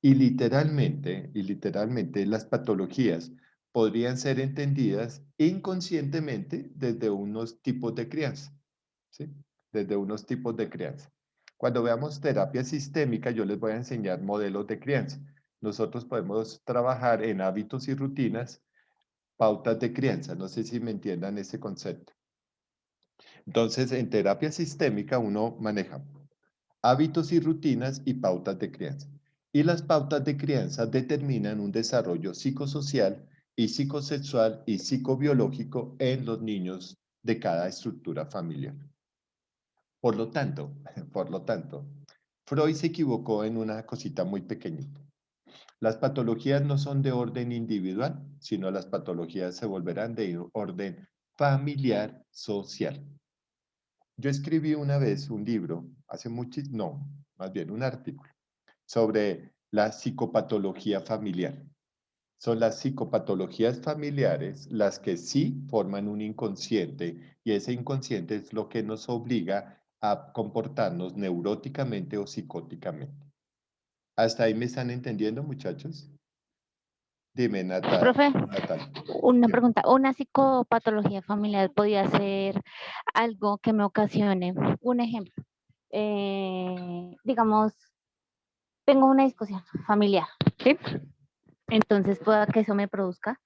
Y literalmente las patologías podrían ser entendidas inconscientemente desde unos tipos de crianza, ¿sí? Desde unos tipos de crianza. Cuando veamos terapia sistémica, yo les voy a enseñar modelos de crianza. Nosotros podemos trabajar en hábitos y rutinas, pautas de crianza. No sé si me entiendan ese concepto. Entonces, en terapia sistémica uno maneja hábitos y rutinas y pautas de crianza. Y las pautas de crianza determinan un desarrollo psicosocial y psicosexual y psicobiológico en los niños de cada estructura familiar. Por lo tanto, Freud se equivocó en una cosita muy pequeñita. Las patologías no son de orden individual, sino las patologías se volverán de orden familiar social. Yo escribí una vez un libro, más bien un artículo, sobre la psicopatología familiar. Son las psicopatologías familiares las que sí forman un inconsciente y ese inconsciente es lo que nos obliga a comportarnos neuróticamente o psicóticamente. ¿Hasta ahí me están entendiendo, muchachos? Dime, Natal. Profe, Natal. una Dime. pregunta. ¿Una psicopatología familiar podría ser algo que me ocasione? Un ejemplo. Digamos, tengo una discusión familiar, ¿sí? Entonces pueda que eso me produzca,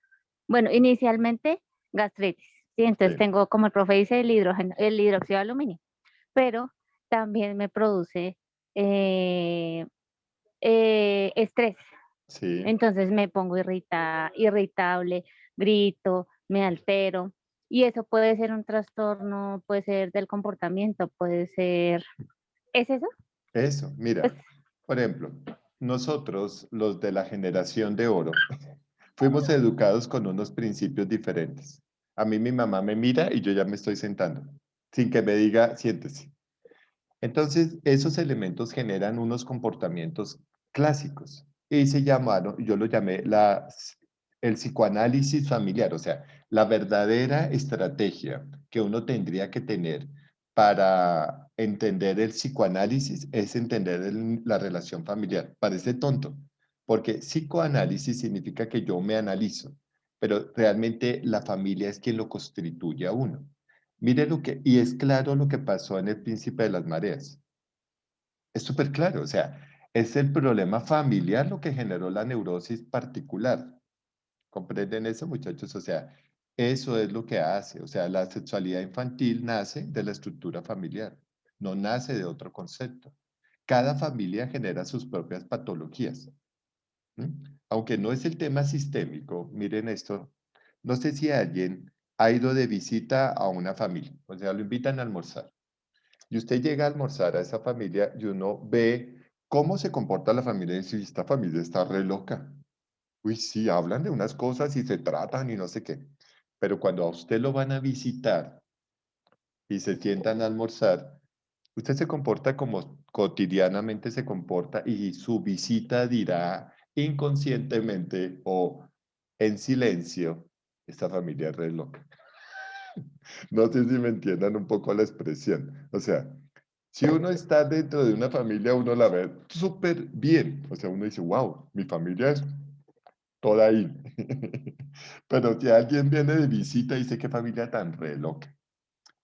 bueno, inicialmente gastritis, ¿sí? Entonces Sí. tengo, como el profe dice, el hidróxido de aluminio, pero también me produce estrés. Sí. Entonces me pongo irritable, grito, me altero. Y eso puede ser un trastorno, puede ser del comportamiento, puede ser... ¿Es eso? Eso, Pues, mira, por ejemplo, nosotros, los de la generación de oro, fuimos educados con unos principios diferentes. A mí mi mamá me mira y yo ya me estoy sentando, sin que me diga, siéntese. Entonces, esos elementos generan unos comportamientos clásicos y se llamaron, yo lo llamé el psicoanálisis familiar, o sea, la verdadera estrategia que uno tendría que tener para entender el psicoanálisis es entender la relación familiar. Parece tonto, porque psicoanálisis significa que yo me analizo, pero realmente la familia es quien lo constituye a uno. Mire y es claro lo que pasó en El Príncipe de las Mareas. Es súper claro, o sea, es el problema familiar lo que generó la neurosis particular. ¿Comprenden eso, muchachos? O sea, eso es lo que hace. O sea, la sexualidad infantil nace de la estructura familiar, no nace de otro concepto. Cada familia genera sus propias patologías. Aunque no es el tema sistémico, miren esto, no sé si alguien ha ido de visita a una familia, o sea, lo invitan a almorzar. Y usted llega a almorzar a esa familia y uno ve cómo se comporta la familia y dice, esta familia está re loca. Uy, sí, hablan de unas cosas y se tratan y no sé qué. Pero cuando a usted lo van a visitar y se sientan a almorzar, usted se comporta como cotidianamente se comporta y su visita dirá inconscientemente o en silencio, esta familia es re loca. No sé si me entiendan un poco la expresión. O sea, si uno está dentro de una familia, uno la ve súper bien. O sea, uno dice, wow, mi familia es toda ahí. Pero si alguien viene de visita, dice, qué familia tan re loca.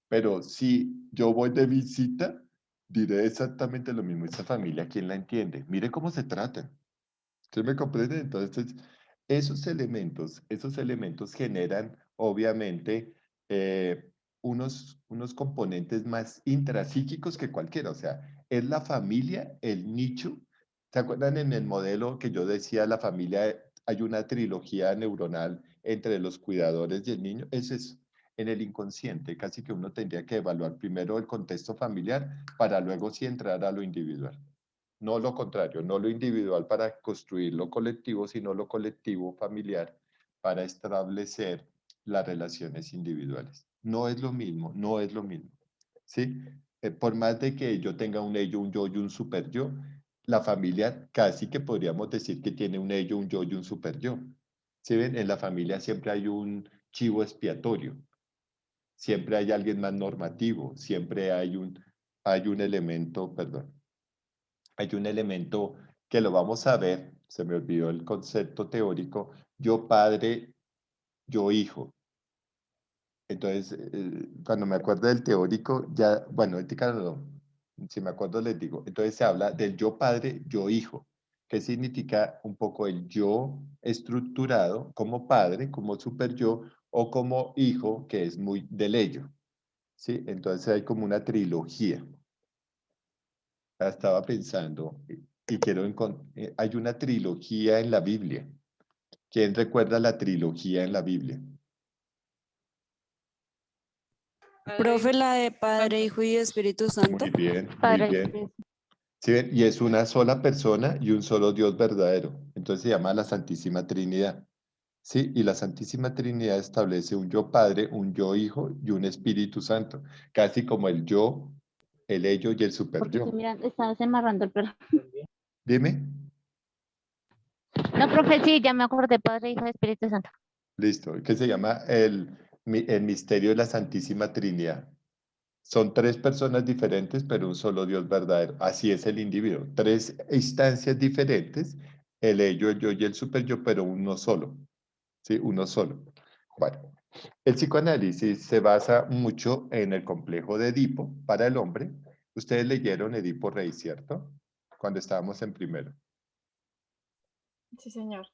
Pero si yo voy de visita, diré exactamente lo mismo. Esa familia, ¿quién la entiende? Mire cómo se tratan. ¿Usted me comprende? Entonces, esos elementos generan, obviamente, unos componentes más intrapsíquicos que cualquiera. O sea, es la familia, el nicho. ¿Se acuerdan en el modelo que yo decía, la familia, hay una trilogía neuronal entre los cuidadores y el niño? Es eso. En el inconsciente, casi que uno tendría que evaluar primero el contexto familiar para luego sí entrar a lo individual. No lo contrario, no lo individual para construir lo colectivo, sino lo colectivo familiar para establecer las relaciones individuales. No es lo mismo, no es lo mismo. ¿Sí? Por más de que yo tenga un ello, un yo y un super yo, la familia casi que podríamos decir que tiene un ello, un yo y un super yo. ¿Sí ven? En la familia siempre hay un chivo expiatorio, siempre hay alguien más normativo, siempre hay un elemento, perdón, hay un elemento que lo vamos a ver, se me olvidó el concepto teórico, yo padre, yo hijo. Entonces, cuando me acuerdo del teórico, ya, bueno, ética no, si me acuerdo les digo, entonces se habla del yo padre, yo hijo, que significa un poco el yo estructurado como padre, como super yo, o como hijo, que es muy del ello. ¿Sí? Entonces hay como una trilogía. Estaba pensando y quiero hay una trilogía en la Biblia. ¿Quién recuerda la trilogía en la Biblia? Profe, la de Padre, Hijo y Espíritu Santo. Muy bien, muy Padre, bien. ¿Sí ven? Y es una sola persona y un solo Dios verdadero. Entonces se llama la Santísima Trinidad. ¿Sí? Y la Santísima Trinidad establece un yo Padre, un yo Hijo y un Espíritu Santo. Casi como el yo, el ello y el super porque estoy yo. mirando, estabas embarrando el pelo. Dime. No, profe, sí, ya me acordé, Padre, Hijo y Espíritu Santo. Listo. Que se llama el misterio de la Santísima Trinidad. Son tres personas diferentes, pero un solo Dios verdadero. Así es el individuo. Tres instancias diferentes el ello, el yo y el superyo, pero uno solo. ¿Sí? Uno solo. Bueno, el psicoanálisis se basa mucho en el complejo de Edipo para el hombre. Ustedes leyeron Edipo Rey, ¿cierto? Cuando estábamos en primero. Sí, señor.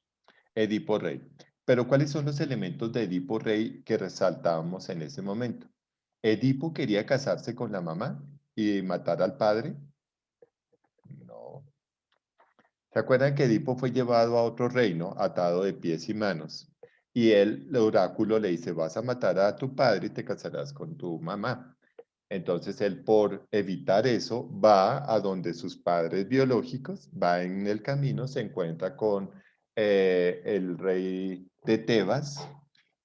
Edipo Rey. Pero ¿cuáles son los elementos de Edipo Rey que resaltábamos en ese momento? Edipo quería casarse con la mamá y matar al padre. No. ¿Se acuerdan que Edipo fue llevado a otro reino atado de pies y manos? Y él, el oráculo, le dice, vas a matar a tu padre y te casarás con tu mamá. Entonces él, por evitar eso, va a donde sus padres biológicos, va en el camino, se encuentra con el rey de Tebas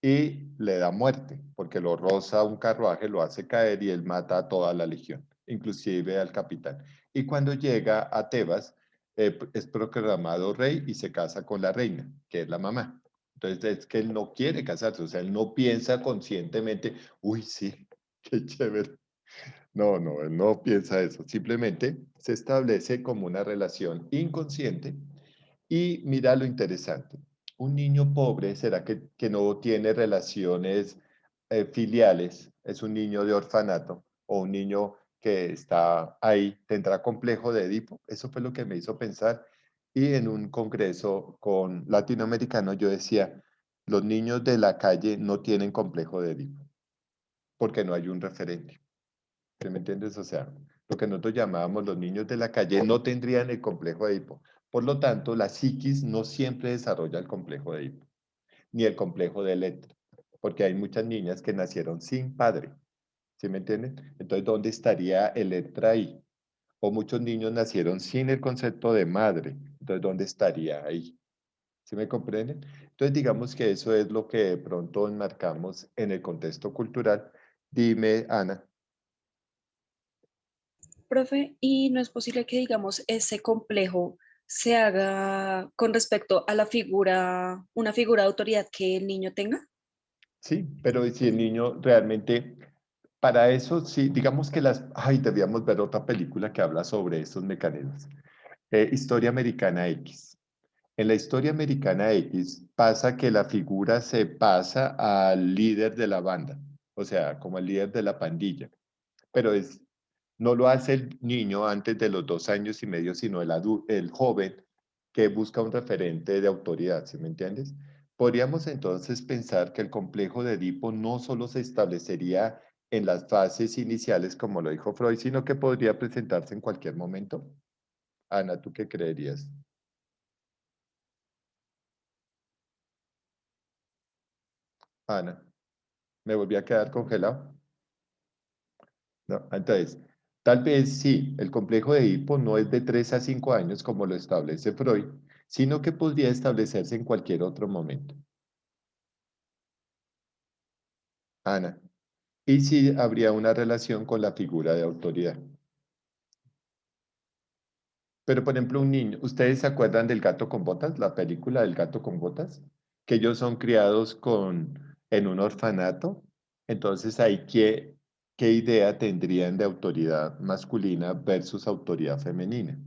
y le da muerte, porque lo roza un carruaje, lo hace caer y él mata a toda la legión, inclusive al capitán. Y cuando llega a Tebas, es proclamado rey y se casa con la reina, que es la mamá. Entonces es que él no quiere casarse, o sea, él no piensa conscientemente, uy, sí, qué chévere. No, no, él no piensa eso. Simplemente se establece como una relación inconsciente. Y mira lo interesante. Un niño pobre, ¿será que no tiene relaciones filiales? Es un niño de orfanato o un niño que está ahí, tendrá complejo de Edipo. Eso fue lo que me hizo pensar. Y en un congreso con latinoamericanos yo decía, los niños de la calle no tienen complejo de Edipo porque no hay un referente. ¿Sí me entiendes? O sea, lo que nosotros llamábamos los niños de la calle no tendrían el complejo de Edipo. Por lo tanto, la psiquis no siempre desarrolla el complejo de Edipo, ni el complejo de Electra, porque hay muchas niñas que nacieron sin padre. ¿Sí me entienden? Entonces, ¿dónde estaría Electra ahí? O muchos niños nacieron sin el concepto de madre. Entonces, ¿dónde estaría ahí? ¿Sí me comprenden? Entonces, digamos que eso es lo que de pronto enmarcamos en el contexto cultural. Dime, Ana. Profe, ¿y no es posible que, digamos, ese complejo se haga con respecto a la figura, una figura de autoridad que el niño tenga? Sí, pero si el niño realmente, para eso sí, digamos que ay, debíamos ver otra película que habla sobre estos mecanismos. Historia Americana X. En la Historia Americana X pasa que la figura se pasa al líder de la banda, o sea, como el líder de la pandilla, pero no lo hace el niño antes de los 2 años y medio, sino el joven que busca un referente de autoridad, ¿sí me entiendes? Podríamos entonces pensar que el complejo de Edipo no solo se establecería en las fases iniciales, como lo dijo Freud, sino que podría presentarse en cualquier momento. Ana, ¿tú qué creerías? Ana, ¿me volví a quedar congelado? No, entonces, tal vez sí, el complejo de Edipo no es de 3 a 5 años como lo establece Freud, sino que podría establecerse en cualquier otro momento. Ana, y sí habría una relación con la figura de autoridad. Pero, por ejemplo, un niño, ¿ustedes se acuerdan del gato con botas, la película del gato con botas? Que ellos son criados en un orfanato. Entonces, ahí, ¿qué idea tendrían de autoridad masculina versus autoridad femenina?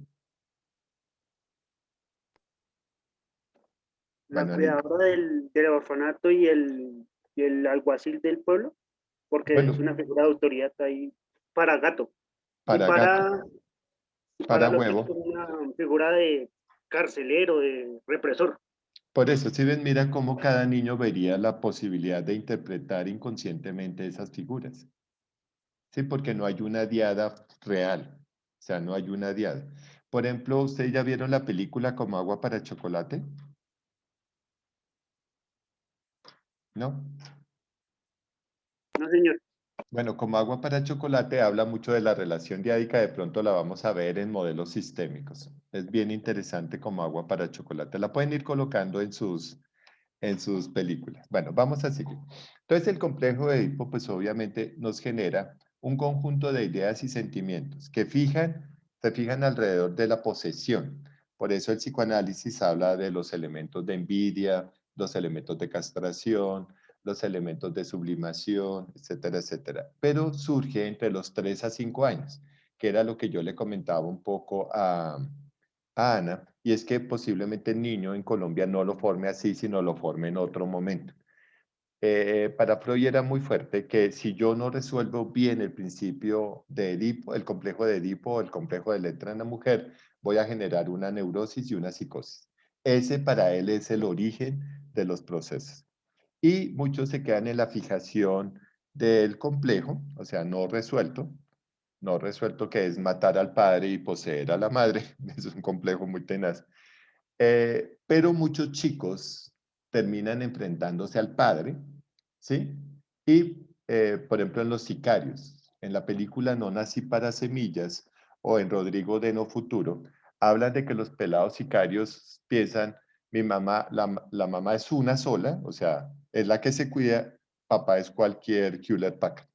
La Bueno, Anita. cuidadora del orfanato y el alguacil del pueblo, porque es Bueno, una figura de autoridad ahí para gato. Y para gato, para para el otro es huevo. como una figura de carcelero, de represor. Por eso, si ven, mira cómo cada niño vería la posibilidad de interpretar inconscientemente esas figuras. Sí, porque no hay una diada real. O sea, no hay una diada. Por ejemplo, ¿ustedes ya vieron la película Como agua para chocolate? ¿No? No, señor. Bueno, Como agua para chocolate habla mucho de la relación diádica, de pronto la vamos a ver en modelos sistémicos. Es bien interesante Como agua para chocolate. La pueden ir colocando en sus películas. Bueno, vamos a seguir. Entonces, el complejo de Edipo, pues obviamente nos genera un conjunto de ideas y sentimientos que se fijan alrededor de la posesión. Por eso el psicoanálisis habla de los elementos de envidia, los elementos de castración, los elementos de sublimación, etcétera, etcétera. Pero surge entre los 3 a 5 años, que era lo que yo le comentaba un poco a Ana, y es que posiblemente el niño en Colombia no lo forme así, sino lo forme en otro momento. Para Freud era muy fuerte que si yo no resuelvo bien el principio de Edipo, el complejo de Edipo, el complejo de Electra en la mujer, voy a generar una neurosis y una psicosis. Ese para él es el origen de los procesos. Y muchos se quedan en la fijación del complejo, o sea, no resuelto que es matar al padre y poseer a la madre, es un complejo muy tenaz. Pero muchos chicos terminan enfrentándose al padre, ¿sí? Y, por ejemplo, en Los Sicarios, en la película No nací para semillas, o en Rodrigo de No Futuro, hablan de que los pelados sicarios piensan, mi mamá, la mamá es una sola, o sea, es la que se cuida, papá es cualquier Hewlett Packard.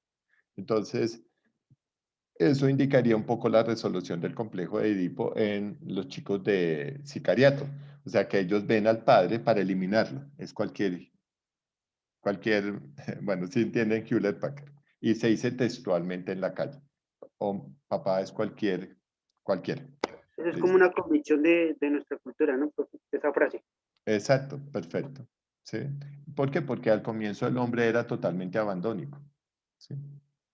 Entonces, eso indicaría un poco la resolución del complejo de Edipo en los chicos de sicariato. O sea, que ellos ven al padre para eliminarlo. Es cualquier, bueno, si entienden Hewlett Packard. Y se dice textualmente en la calle. O papá es cualquiera. Eso es como una convicción de nuestra cultura, ¿no? Esa frase. Exacto, perfecto. ¿Sí? ¿Por qué? Porque al comienzo el hombre era totalmente abandónico. ¿Sí?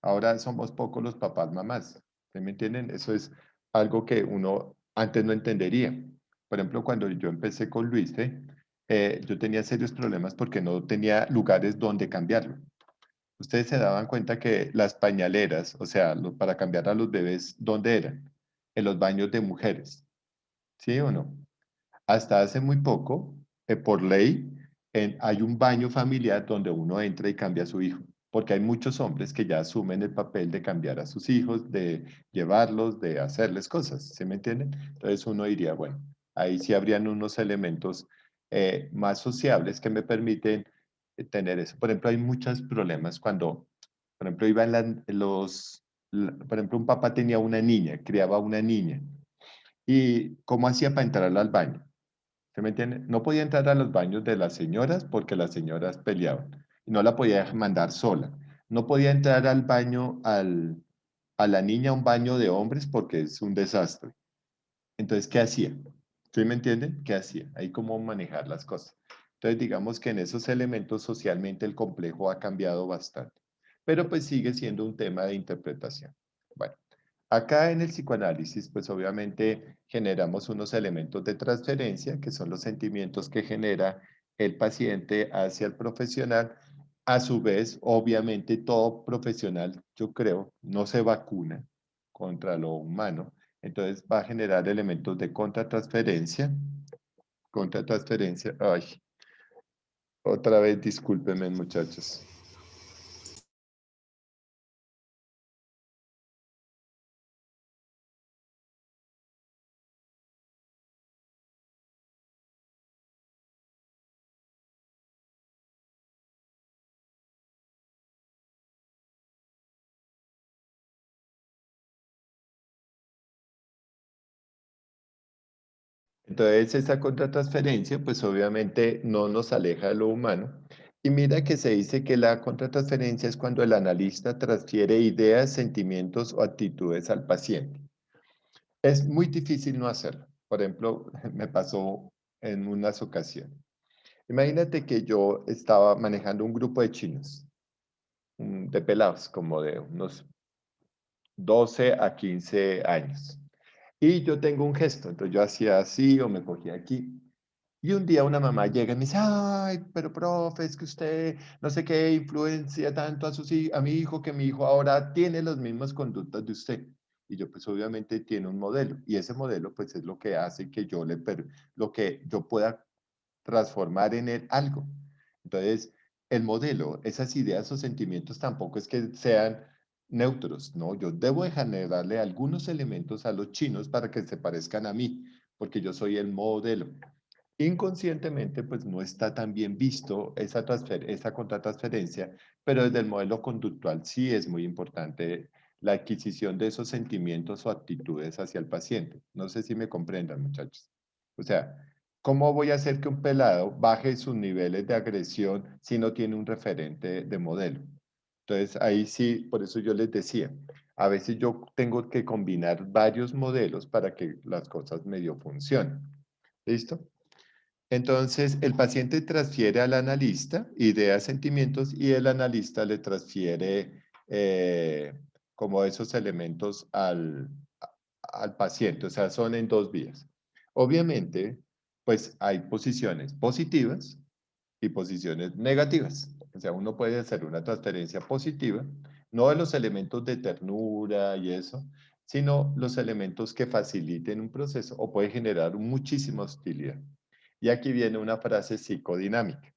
Ahora somos pocos los papás, mamás. ¿Sí me entienden? Eso es algo que uno antes no entendería. Por ejemplo, cuando yo empecé con Luis, yo tenía serios problemas porque no tenía lugares donde cambiarlo. Ustedes se daban cuenta que las pañaleras, o sea, para cambiar a los bebés, ¿dónde eran? En los baños de mujeres. ¿Sí o no? Hasta hace muy poco, por ley, hay un baño familiar donde uno entra y cambia a su hijo, porque hay muchos hombres que ya asumen el papel de cambiar a sus hijos, de llevarlos, de hacerles cosas, ¿sí me entienden? Entonces uno diría, bueno, ahí sí habrían unos elementos más sociables que me permiten tener eso. Por ejemplo, hay muchos problemas cuando, por ejemplo, por ejemplo, un papá tenía una niña, criaba una niña, y ¿cómo hacía para entrar al baño? ¿Se me entiende? No podía entrar a los baños de las señoras porque las señoras peleaban. Y no la podía mandar sola. No podía entrar al baño, a la niña a un baño de hombres porque es un desastre. Entonces, ¿qué hacía? ¿Sí me entienden? ¿Qué hacía? Ahí cómo manejar las cosas. Entonces, digamos que en esos elementos socialmente el complejo ha cambiado bastante. Pero pues sigue siendo un tema de interpretación. Bueno. Acá en el psicoanálisis, pues obviamente generamos unos elementos de transferencia, que son los sentimientos que genera el paciente hacia el profesional. A su vez, obviamente, todo profesional, yo creo, no se vacuna contra lo humano. Entonces va a generar elementos de contratransferencia. Contratransferencia, ay, otra vez discúlpenme muchachos. Entonces, esa contratransferencia, pues obviamente no nos aleja de lo humano. Y mira que se dice que la contratransferencia es cuando el analista transfiere ideas, sentimientos o actitudes al paciente. Es muy difícil no hacerlo. Por ejemplo, me pasó en unas ocasiones. Imagínate que yo estaba manejando un grupo de chinos, de pelados, como de unos 12 a 15 años. Y yo tengo un gesto, entonces yo hacía así o me cogía aquí. Y un día una mamá llega y me dice, ay, pero profe, es que usted no sé qué influencia tanto a mi hijo que mi hijo ahora tiene las mismas conductas de usted. Y yo pues obviamente tiene un modelo y ese modelo pues es lo que hace que lo que yo pueda transformar en él algo. Entonces, el modelo, esas ideas o sentimientos tampoco es que sean neutros, ¿no? Yo debo de generarle algunos elementos a los chinos para que se parezcan a mí, porque yo soy el modelo. Inconscientemente, pues no está tan bien visto esa contratransferencia, pero desde el modelo conductual sí es muy importante la adquisición de esos sentimientos o actitudes hacia el paciente. No sé si me comprendan, muchachos. O sea, ¿cómo voy a hacer que un pelado baje sus niveles de agresión si no tiene un referente de modelo? Entonces, ahí sí, por eso yo les decía, A veces yo tengo que combinar varios modelos para que las cosas medio funcionen. ¿Listo? Entonces, el paciente transfiere al analista ideas, sentimientos, y el analista le transfiere como esos elementos al paciente. O sea, son en dos vías. Obviamente, pues hay posiciones positivas y posiciones negativas. O sea, uno puede hacer una transferencia positiva, no de los elementos de ternura y eso, sino los elementos que faciliten un proceso o puede generar muchísima hostilidad. Y aquí viene una frase psicodinámica.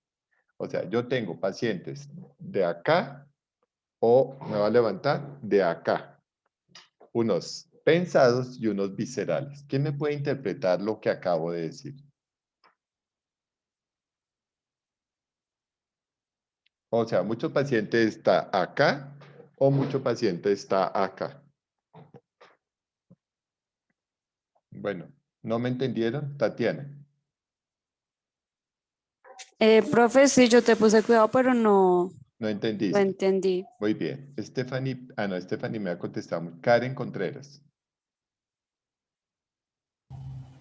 O sea, yo tengo pacientes de acá o me va a levantar de acá. Unos pensados y unos viscerales. ¿Quién me puede interpretar lo que acabo de decir? O sea, mucho paciente está acá o mucho paciente está acá. Bueno, ¿no me entendieron, Tatiana? Profe, sí, yo te puse cuidado, pero no No lo entendiste. entendí. Muy bien. Stephanie, no, Stephanie me ha contestado. Karen Contreras.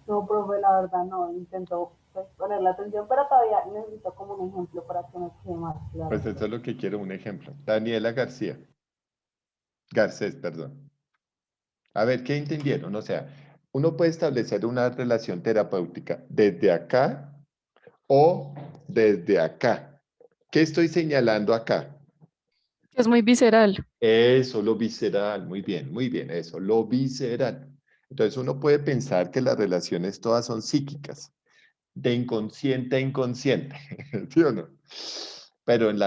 No, profe, la verdad no, intento pues, poner la atención, pero todavía necesito como un ejemplo para que me quede más claro. Pues eso es lo que quiero, un ejemplo. Daniela García. Garcés, perdón. A ver, ¿qué entendieron? O sea, uno puede establecer una relación terapéutica desde acá o desde acá. ¿Qué estoy señalando acá? Es muy visceral. Eso, lo visceral. Muy bien, eso, lo visceral. Entonces uno puede pensar que las relaciones todas son psíquicas, de inconsciente a inconsciente, ¿sí o no? Pero en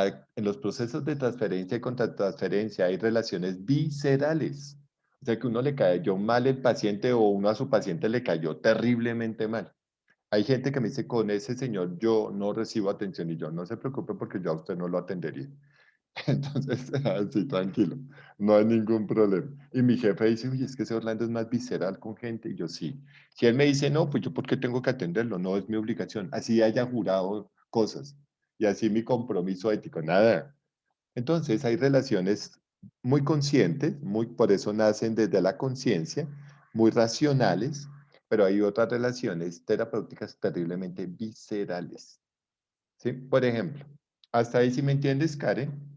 los procesos de transferencia y contratransferencia hay relaciones viscerales. O sea que uno le cayó mal el paciente o uno a su paciente le cayó terriblemente mal. Hay gente que me dice, con ese señor yo no recibo atención y yo no se preocupe porque yo a usted no lo atendería. Entonces, así, tranquilo, no hay ningún problema. Y mi jefe dice, uy, es que ese Orlando es más visceral con gente. Y yo, sí. Si él me dice, no, pues yo, ¿por qué tengo que atenderlo? No es mi obligación. Así haya jurado cosas. Y así mi compromiso ético, nada. Entonces, hay relaciones muy conscientes, por eso nacen desde la conciencia, muy racionales, pero hay otras relaciones terapéuticas terriblemente viscerales. ¿Sí? Por ejemplo, hasta ahí, ¿sí me entiendes, Karen?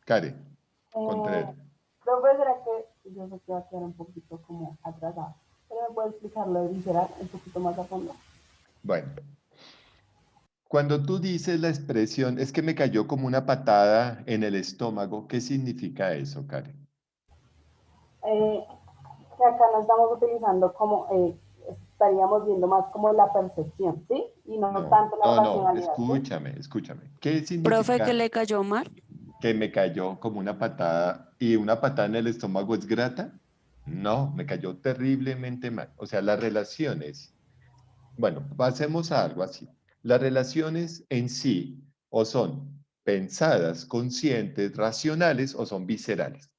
Karen Contreras. Profe, ¿será que yo sé que va a quedar un poquito como atrasado? ¿Pero me puede explicar lo de visceral un poquito más a fondo? Bueno, cuando tú dices la expresión, es que me cayó como una patada en el estómago, ¿qué significa eso, Karen? Que acá no estamos utilizando como, estaríamos viendo más como la percepción, ¿sí? Y no tanto la racionalidad. Escúchame. ¿Qué Profe, ¿que significa le cayó mal? que me cayó como una patada y una patada en el estómago es grata? No, me cayó terriblemente mal. O sea, las relaciones, bueno, pasemos a algo así. Las relaciones en sí o son pensadas, conscientes, racionales o son viscerales.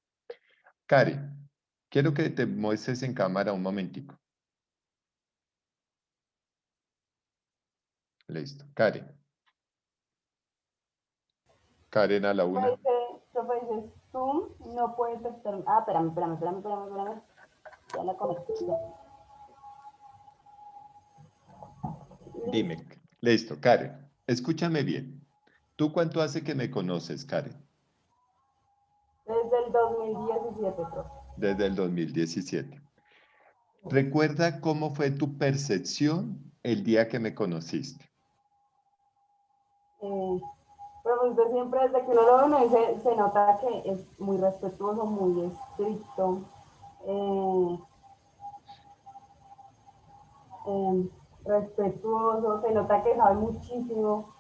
Karen, quiero que te muestres en cámara un momentico. Listo. Karen. Karen a la una. Profe, dices, Zoom no puede detectar. Ah, espérame. Ya la conecté. Dime. Listo, Karen. Escúchame bien. ¿Tú cuánto hace que me conoces, Karen? Desde el 2017, profe. Desde el 2017. ¿Recuerda cómo fue tu percepción el día que me conociste? Pero usted siempre, desde que uno lo ve, uno dice, se nota que es muy respetuoso, muy estricto. Respetuoso, se nota que sabe muchísimo.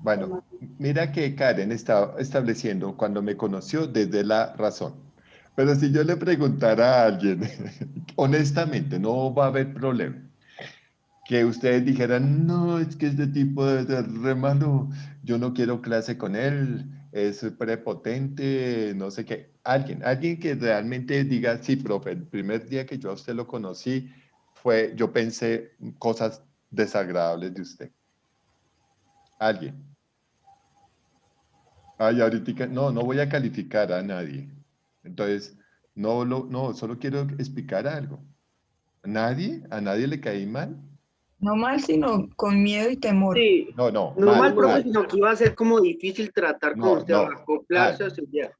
Bueno, mira que Karen está estableciendo cuando me conoció desde la razón. Pero si yo le preguntara a alguien, honestamente, no va a haber problema. Que ustedes dijeran, no, es que este tipo es re malo, yo no quiero clase con él, es prepotente, no sé qué. Alguien que realmente diga, sí, profe, el primer día que yo a usted lo conocí, yo pensé cosas desagradables de usted. ¿Alguien? Ay, ahorita, no voy a calificar a nadie. Entonces, no, solo quiero explicar algo. ¿Nadie? ¿A nadie le caí mal? No mal, sino con miedo y temor. Sí, No, no mal, profe, mal. sino que iba a ser como difícil tratar con usted, acoplarse a su idea.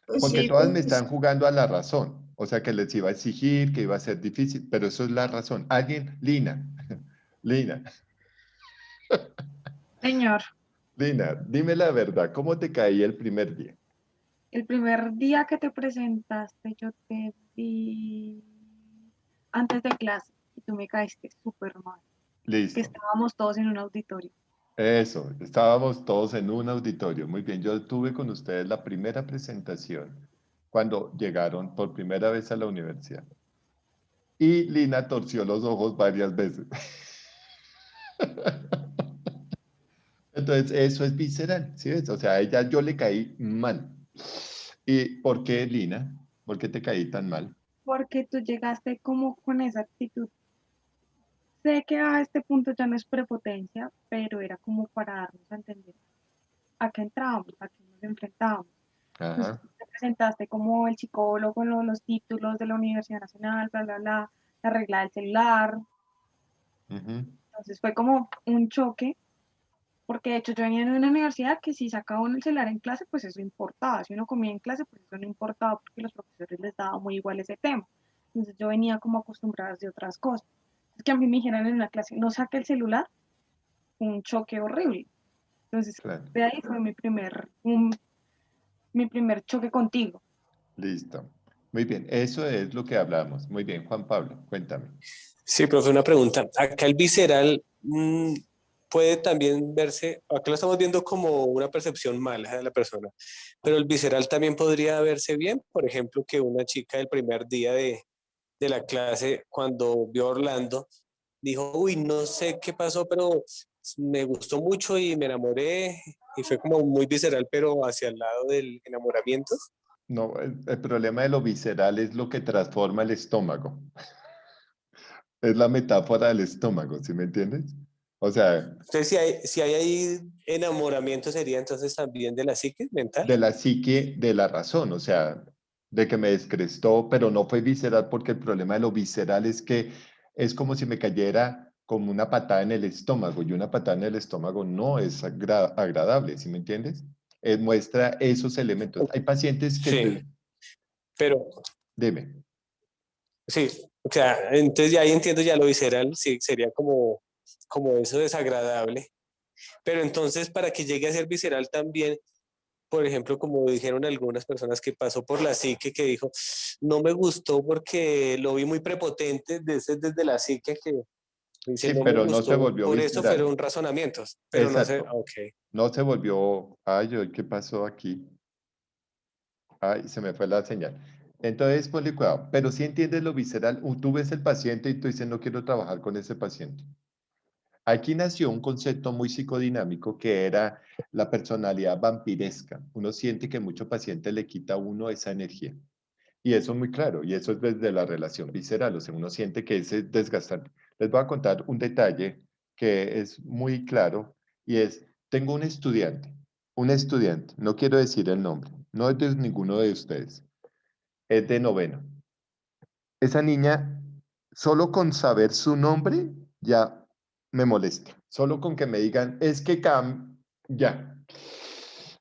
Porque Sí, todas me pues, están jugando a la razón. O sea, que les iba a exigir, que iba a ser difícil, pero eso es la razón. ¿Alguien? Lina. Lina. Señor, Lina, dime la verdad, ¿cómo te caí el primer día? el primer día que te presentaste, yo te vi antes de clase y tú me caíste súper mal. Que Listo. estábamos todos en un auditorio. Eso, estábamos todos en un auditorio. Muy bien, yo tuve con ustedes la primera presentación cuando llegaron por primera vez a la universidad. Y Lina torció los ojos varias veces. Entonces, eso es visceral, ¿sí ves? O sea, a ella yo le caí mal. ¿Y por qué, Lina? ¿Por qué te caí tan mal? Porque tú llegaste como con esa actitud. Sé que a este punto ya no es prepotencia, pero era como para darnos a entender a qué entrábamos, a qué nos enfrentábamos. Entonces Ajá. te presentaste como el psicólogo, los títulos de la Universidad Nacional, bla, bla, bla, la regla del celular. Entonces fue como un choque, porque de hecho yo venía de una universidad que si sacaba uno el celular en clase, pues eso importaba. Si uno comía en clase, pues eso no importaba porque los profesores les daba muy igual ese tema. Entonces yo venía como acostumbrada de otras cosas. Es que a mí me dijeran en una clase, no saque el celular, un choque horrible. Entonces, Claro. de ahí fue mi primer choque contigo. Listo. Muy bien, eso es lo que hablamos. Muy bien, Juan Pablo, cuéntame. Sí, profe, una pregunta. Acá el visceral puede también verse, acá lo estamos viendo como una percepción mala de la persona, pero el visceral también podría verse bien. Por ejemplo, que una chica del primer día de la clase, cuando vio a Orlando, dijo, uy, no sé qué pasó, pero me gustó mucho y me enamoré, y fue como muy visceral, pero hacia el lado del enamoramiento. No, el problema de lo visceral es lo que transforma el estómago. Es la metáfora del estómago, ¿sí me entiendes? O sea, Entonces, si hay ahí enamoramiento, sería entonces también de la psique mental. de la psique, de la razón, o sea, de que me descrestó, pero no fue visceral porque el problema de lo visceral es que es como si me cayera como una patada en el estómago y una patada en el estómago no es agradable, ¿sí me entiendes? Muestra esos elementos. Hay pacientes que... Sí, pero Dime. sí, o sea, entonces ya ahí entiendo ya lo visceral, sí, sería como eso desagradable. Pero entonces, para que llegue a ser visceral también, por ejemplo, como dijeron algunas personas que pasó por la psique, que dijo, no me gustó porque lo vi muy prepotente desde la psique, que dice, Sí, no me pero no se gustó, volvió por eso visceral. fueron razonamientos, pero no sé, Exacto. ok. No se volvió, ay, ¿qué pasó aquí? Ay, se me fue la señal. Entonces, ponle cuidado, pero si entiendes lo visceral, tú ves el paciente y tú dices, no quiero trabajar con ese paciente. Aquí nació un concepto muy psicodinámico que era la personalidad vampiresca. Uno siente que mucho paciente le quita a uno esa energía. Y eso es muy claro, y eso es desde la relación visceral, o sea, uno siente que es desgastante. Les voy a contar un detalle que es muy claro, y es, tengo un estudiante, no quiero decir el nombre, no es de ninguno de ustedes, es de noveno. Esa niña, solo con saber su nombre, ya me molesta. Solo con que me digan, es que ya.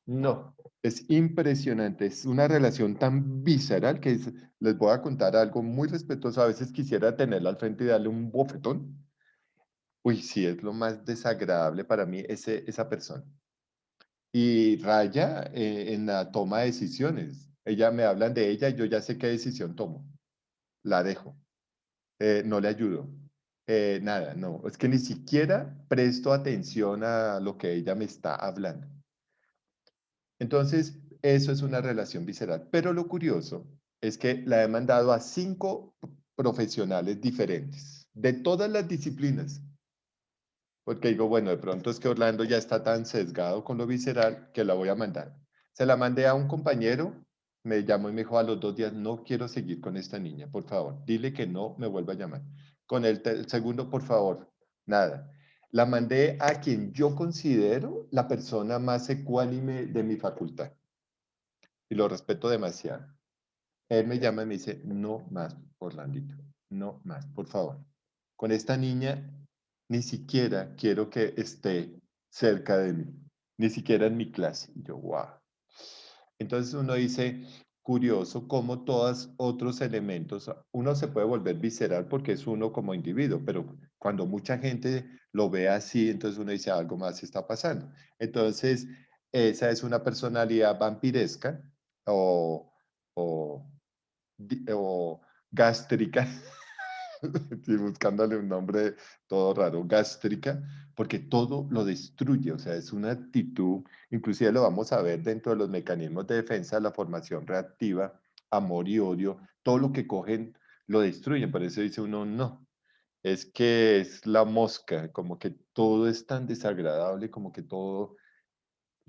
No, es impresionante. Es una relación tan visceral que les voy a contar algo muy respetuoso. A veces quisiera tenerla al frente y darle un bofetón. Uy, sí, es lo más desagradable para mí esa persona. Y raya en la toma de decisiones. Ella me hablan de ella y yo ya sé qué decisión tomo. La dejo. No le ayudo. Nada, no. Es que ni siquiera presto atención a lo que ella me está hablando. Entonces, eso es una relación visceral. Pero lo curioso es que la he mandado a 5 profesionales diferentes, de todas las disciplinas. Porque digo, bueno, de pronto es que Orlando ya está tan sesgado con lo visceral que la voy a mandar. Se la mandé a un compañero, me llamó y me dijo a los 2 días, no quiero seguir con esta niña, por favor, dile que no me vuelva a llamar. Con el segundo, por favor, nada. La mandé a quien yo considero la persona más ecuánime de mi facultad. Y lo respeto demasiado. Él me llama y me dice, no más, Orlandito, no más, por favor. Con esta niña ni siquiera quiero que esté cerca de mí, ni siquiera en mi clase. Y yo, wow. Entonces uno dice, curioso cómo todos otros elementos, uno se puede volver visceral porque es uno como individuo, pero cuando mucha gente lo ve así, entonces uno dice, algo más está pasando. Entonces, esa es una personalidad vampiresca o o gástrica, estoy buscándole un nombre todo raro, gástrica, porque todo lo destruye, o sea, es una actitud, inclusive lo vamos a ver dentro de los mecanismos de defensa, la formación reactiva, amor y odio, todo lo que cogen lo destruyen, por eso dice uno, no, es que es la mosca, como que todo es tan desagradable, como que todo,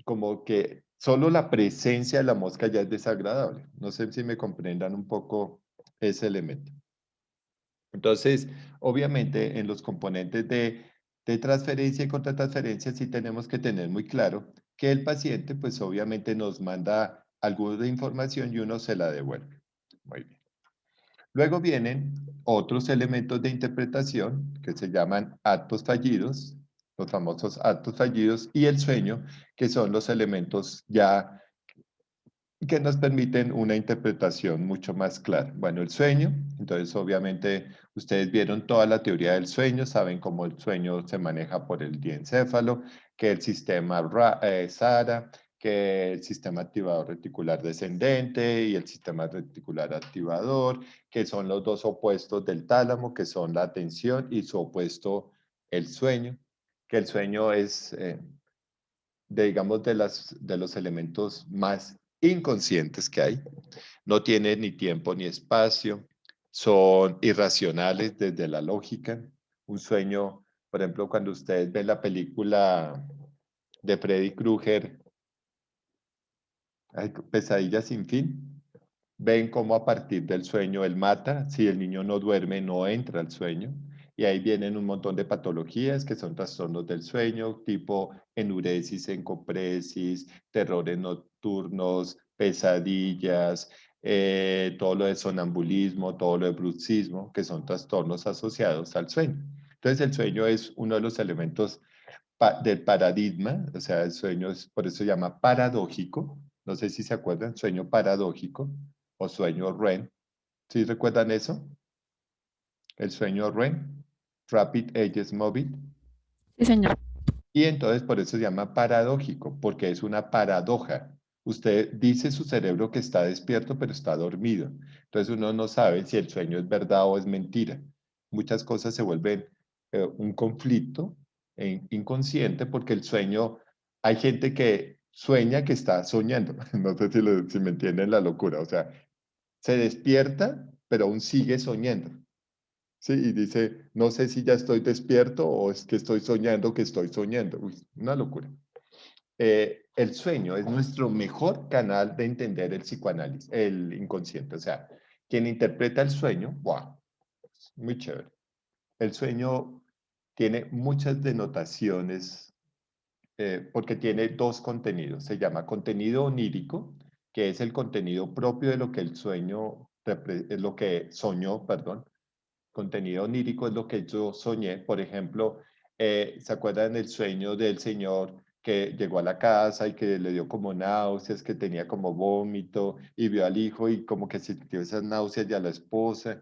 como que solo la presencia de la mosca ya es desagradable. No sé si me comprendan un poco ese elemento. Entonces, obviamente, en los componentes de transferencia y contratransferencia sí tenemos que tener muy claro que el paciente, pues obviamente nos manda algo de información y uno se la devuelve. Muy bien. Luego vienen otros elementos de interpretación que se llaman actos fallidos, los famosos actos fallidos, y el sueño, que son los elementos ya que nos permiten una interpretación mucho más clara. Bueno, el sueño, entonces obviamente ustedes vieron toda la teoría del sueño, saben cómo el sueño se maneja por el diencéfalo, que el sistema SARA, que el sistema activador reticular descendente y el sistema reticular activador, que son los dos opuestos del tálamo, que son la atención y su opuesto el sueño, que el sueño es digamos, de los elementos más inconscientes que hay. No tiene ni tiempo ni espacio, son irracionales desde la lógica. Un sueño, por ejemplo, cuando ustedes ven la película de Freddy Krueger, Pesadilla sin fin, ven cómo a partir del sueño él mata, si el niño no duerme, no entra al sueño. Y ahí vienen un montón de patologías que son trastornos del sueño, tipo enuresis, encopresis, terrores nocturnos, pesadillas, todo lo de sonambulismo, todo lo de bruxismo, que son trastornos asociados al sueño. Entonces el sueño es uno de los elementos del paradigma, o sea, el sueño es, por eso se llama paradójico. No sé si se acuerdan, sueño paradójico o sueño REM. ¿Sí recuerdan eso? El sueño REM, Rapid Ages Mobile. Sí, señor. Y entonces por eso se llama paradójico, porque es una paradoja. Usted dice su cerebro que está despierto, pero está dormido. Entonces uno no sabe si el sueño es verdad o es mentira. Muchas cosas se vuelven un conflicto inconsciente porque el sueño, hay gente que sueña que está soñando. No sé si me entienden la locura. O sea, se despierta, pero aún sigue soñando. Sí, y dice, no sé si ya estoy despierto o es que estoy soñando que estoy soñando. Uy, una locura. El sueño es nuestro mejor canal de entender el psicoanálisis, el inconsciente. O sea, quien interpreta el sueño, wow, muy chévere. El sueño tiene muchas denotaciones porque tiene dos contenidos. Se llama contenido onírico, que es el contenido propio de lo que el sueño, lo que soñó, perdón. Contenido onírico es lo que yo soñé. Por ejemplo, ¿se acuerdan del sueño del señor que llegó a la casa y que le dio como náuseas, que tenía como vómito y vio al hijo y como que sintió esas náuseas y a la esposa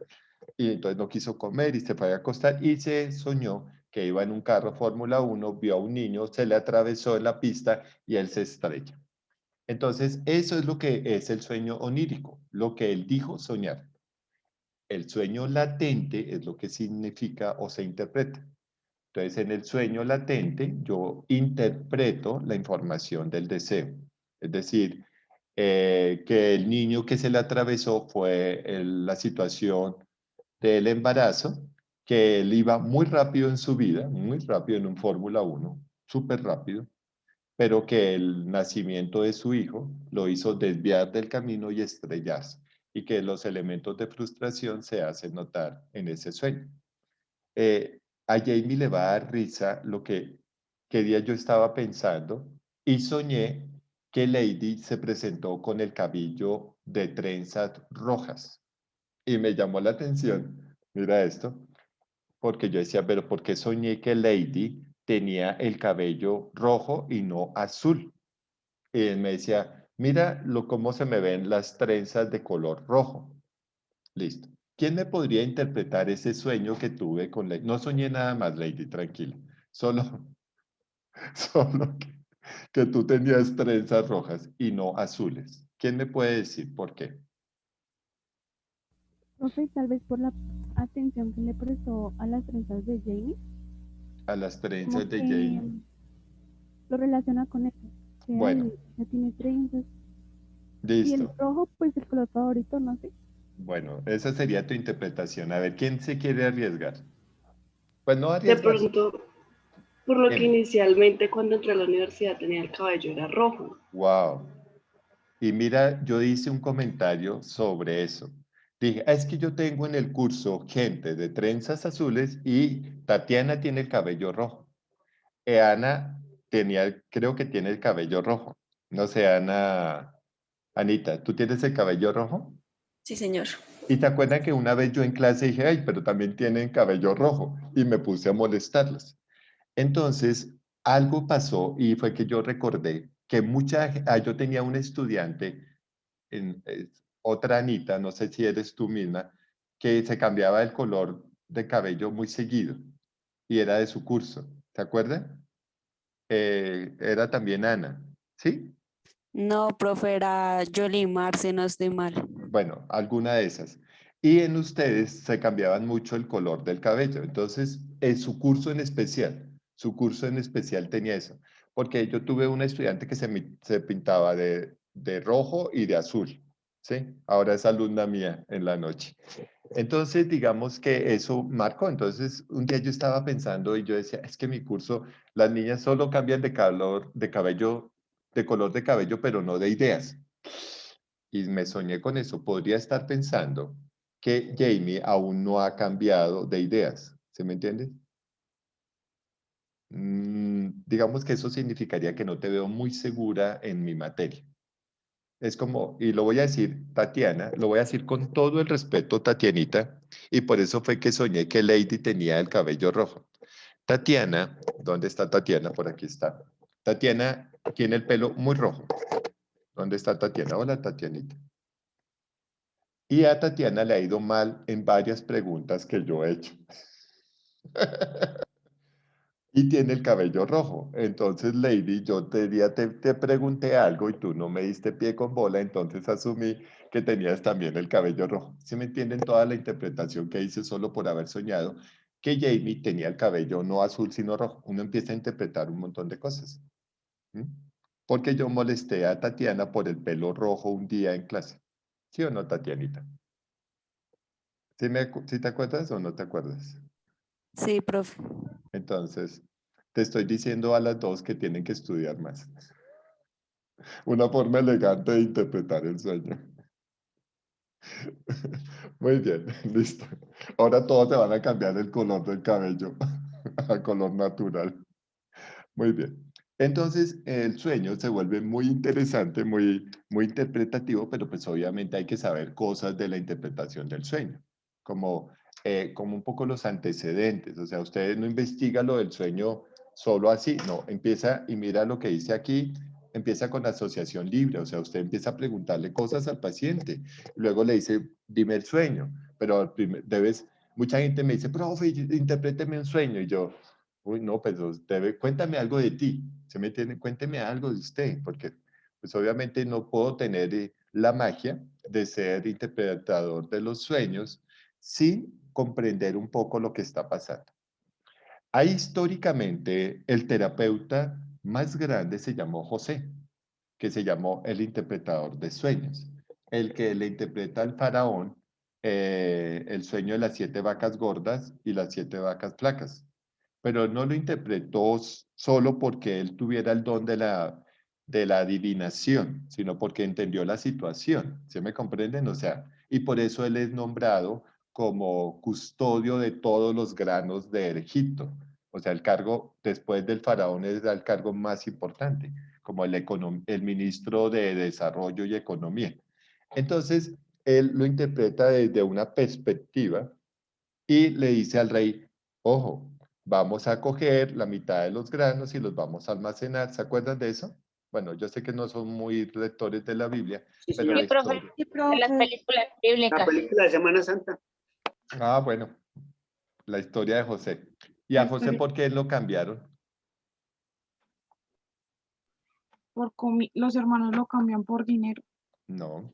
y entonces no quiso comer y se fue a acostar y se soñó que iba en un carro Fórmula 1, vio a un niño, se le atravesó en la pista y él se estrella? Entonces, eso es lo que es el sueño onírico, lo que él dijo soñar. El sueño latente es lo que significa o se interpreta. Entonces, en el sueño latente, yo interpreto la información del deseo. Es decir, que el niño que se le atravesó fue la situación del embarazo, que él iba muy rápido en su vida, muy rápido en un Fórmula 1, súper rápido, pero que el nacimiento de su hijo lo hizo desviar del camino y estrellarse, y que los elementos de frustración se hacen notar en ese sueño. a Jamie le va a dar risa lo que día yo estaba pensando y soñé que Lady se presentó con el cabello de trenzas rojas y me llamó la atención, mira esto, porque yo decía, pero ¿por qué soñé que Lady tenía el cabello rojo y no azul? Y él me decía, mira cómo se me ven las trenzas de color rojo. Listo. ¿Quién me podría interpretar ese sueño que tuve con Lady? No soñé nada más, Lady, tranquila. Solo, solo que tú tenías trenzas rojas y no azules. ¿Quién me puede decir por qué? Profe, tal vez por la atención que le prestó a las trenzas de Jamie, A las como trenzas de que Jamie. lo relaciona con eso, que Bueno, ay, ya tiene trenzas. Y el listo. rojo, pues el color favorito, no sé. Bueno, esa sería tu interpretación. A ver, ¿quién se quiere arriesgar? Pues no De arriesgarse. pronto, por lo que Dime. inicialmente cuando entré a la universidad tenía el cabello era rojo. Wow. Y mira, yo hice un comentario sobre eso. Dije, es que yo tengo en el curso gente de trenzas azules y Tatiana tiene el cabello rojo. Ana creo que tiene el cabello rojo. No sé, Anita, ¿tú tienes el cabello rojo? Sí, señor. Y te acuerdas que una vez yo en clase dije, ay, pero también tienen cabello rojo y me puse a molestarlas. Entonces, algo pasó y fue que yo recordé que yo tenía un estudiante, otra Anita, no sé si eres tú misma, que se cambiaba el color de cabello muy seguido y era de su curso. ¿Te acuerdas? Era también Ana, ¿sí? No, profe, era Yolimar, si no estoy mal. Bueno, alguna de esas. Y en ustedes se cambiaban mucho el color del cabello. Entonces, en su curso en especial tenía eso. Porque yo tuve una estudiante que se pintaba de rojo y de azul, ¿sí? Ahora es alumna mía en la noche. Entonces, digamos que eso marcó. Entonces, un día yo estaba pensando y yo decía, es que mi curso, las niñas solo cambian de cabello, de color de cabello, pero no de ideas. Y me soñé con eso. Podría estar pensando que Jamie aún no ha cambiado de ideas. ¿Se me entiende? Digamos que eso significaría que no te veo muy segura en mi materia. Es como, y lo voy a decir, Tatiana, lo voy a decir con todo el respeto, Tatianita, y por eso fue que soñé que Lady tenía el cabello rojo. Tatiana, ¿dónde está Tatiana? Por aquí está. Tatiana tiene el pelo muy rojo. ¿Dónde está Tatiana? Hola, Tatianita. Y a Tatiana le ha ido mal en varias preguntas que yo he hecho. Y tiene el cabello rojo. Entonces, Lady, yo te pregunté algo y tú no me diste pie con bola, entonces asumí que tenías también el cabello rojo. ¿Sí me entienden toda la interpretación que hice solo por haber soñado que Jamie tenía el cabello no azul, sino rojo? Uno empieza a interpretar un montón de cosas. ¿Mm? Porque yo molesté a Tatiana por el pelo rojo un día en clase. ¿Sí o no, Tatianita? ¿Sí te acuerdas o no te acuerdas? Sí, profe. Entonces, te estoy diciendo a las dos que tienen que estudiar más. Una forma elegante de interpretar el sueño. Muy bien, listo. Ahora todos se van a cambiar el color del cabello a color natural. Muy bien. Entonces, el sueño se vuelve muy interesante, muy interpretativo, pero pues obviamente hay que saber cosas de la interpretación del sueño, como un poco los antecedentes. O sea, usted no investiga lo del sueño solo así, no, empieza y mira lo que dice aquí, empieza con asociación libre, o sea, usted empieza a preguntarle cosas al paciente, luego le dice, dime el sueño, pero mucha gente me dice, profe, interpréteme un sueño, y yo, uy, no, pues cuéntame algo de ti, ¿se me entiende? Cuénteme algo de usted, porque pues obviamente no puedo tener la magia de ser interpretador de los sueños sin comprender un poco lo que está pasando. Ahí históricamente el terapeuta más grande se llamó José, que se llamó el interpretador de sueños, el que le interpreta al faraón el sueño de las 7 vacas gordas y las 7 vacas flacas, pero no lo interpretó solo porque él tuviera el don de la adivinación, sino porque entendió la situación, ¿sí me comprenden? O sea, y por eso él es nombrado como custodio de todos los granos de Egipto. O sea, el cargo después del faraón era el cargo más importante, como el ministro de Desarrollo y Economía. Entonces, él lo interpreta desde una perspectiva y le dice al rey, ojo, vamos a coger la mitad de los granos y los vamos a almacenar. ¿Se acuerdan de eso? Bueno, yo sé que no son muy lectores de la Biblia, Sí, pero señor. la historia... De las películas bíblicas. La película de Semana Santa. Ah, bueno, la historia de José. ¿Y a José por qué lo cambiaron? Los hermanos lo cambian por dinero. No,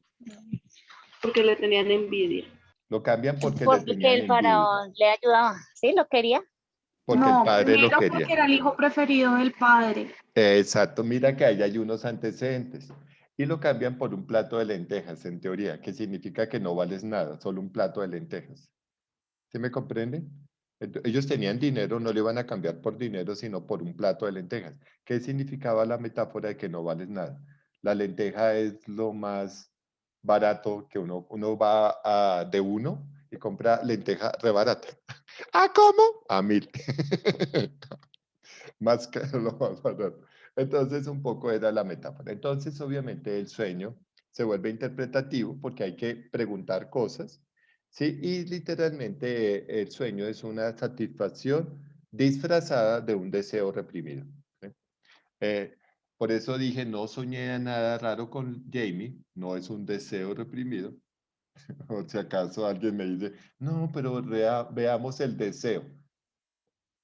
Porque le tenían envidia. lo cambian porque le Porque tenían el envidia, faraón le ayudaba. ¿Sí? ¿Lo quería? porque el No, padre lo primero quería. porque era el hijo preferido del padre. Exacto, mira que ahí hay unos antecedentes. Y lo cambian por un plato de lentejas, en teoría, que significa que no vales nada, solo un plato de lentejas. ¿Sí me comprenden? Ellos tenían dinero, no le iban a cambiar por dinero, sino por un plato de lentejas. ¿Qué significaba la metáfora de que no vales nada? La lenteja es lo más barato que uno va de uno y compra lenteja re barata. ¿Ah, cómo? A 1000. Más caro, lo más barato. Entonces, un poco era la metáfora. Entonces, obviamente, el sueño se vuelve interpretativo porque hay que preguntar cosas, ¿sí? Y literalmente el sueño es una satisfacción disfrazada de un deseo reprimido. ¿Sí? Eh, por eso dije, no soñé nada raro con Jamie, no es un deseo reprimido. O si acaso alguien me dice, no, pero veamos el deseo.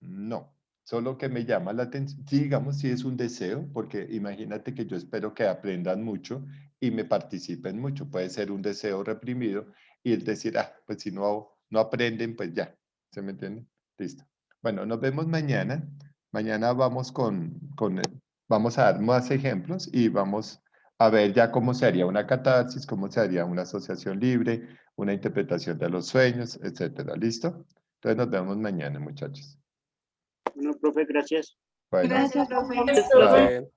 No, solo que me llama la atención, sí, digamos, si es un deseo, porque imagínate que yo espero que aprendan mucho y me participen mucho. Puede ser un deseo reprimido y el decir, ah, pues si no aprenden, pues ya, ¿se me entiende? Listo. Bueno, nos vemos mañana. Mañana vamos a dar más ejemplos y vamos a ver ya cómo se haría una catarsis, cómo se haría una asociación libre, una interpretación de los sueños, etcétera. ¿Listo? Entonces nos vemos mañana, muchachos. Bueno, profe, gracias. Bueno, Gracias, profe. chao. Profe.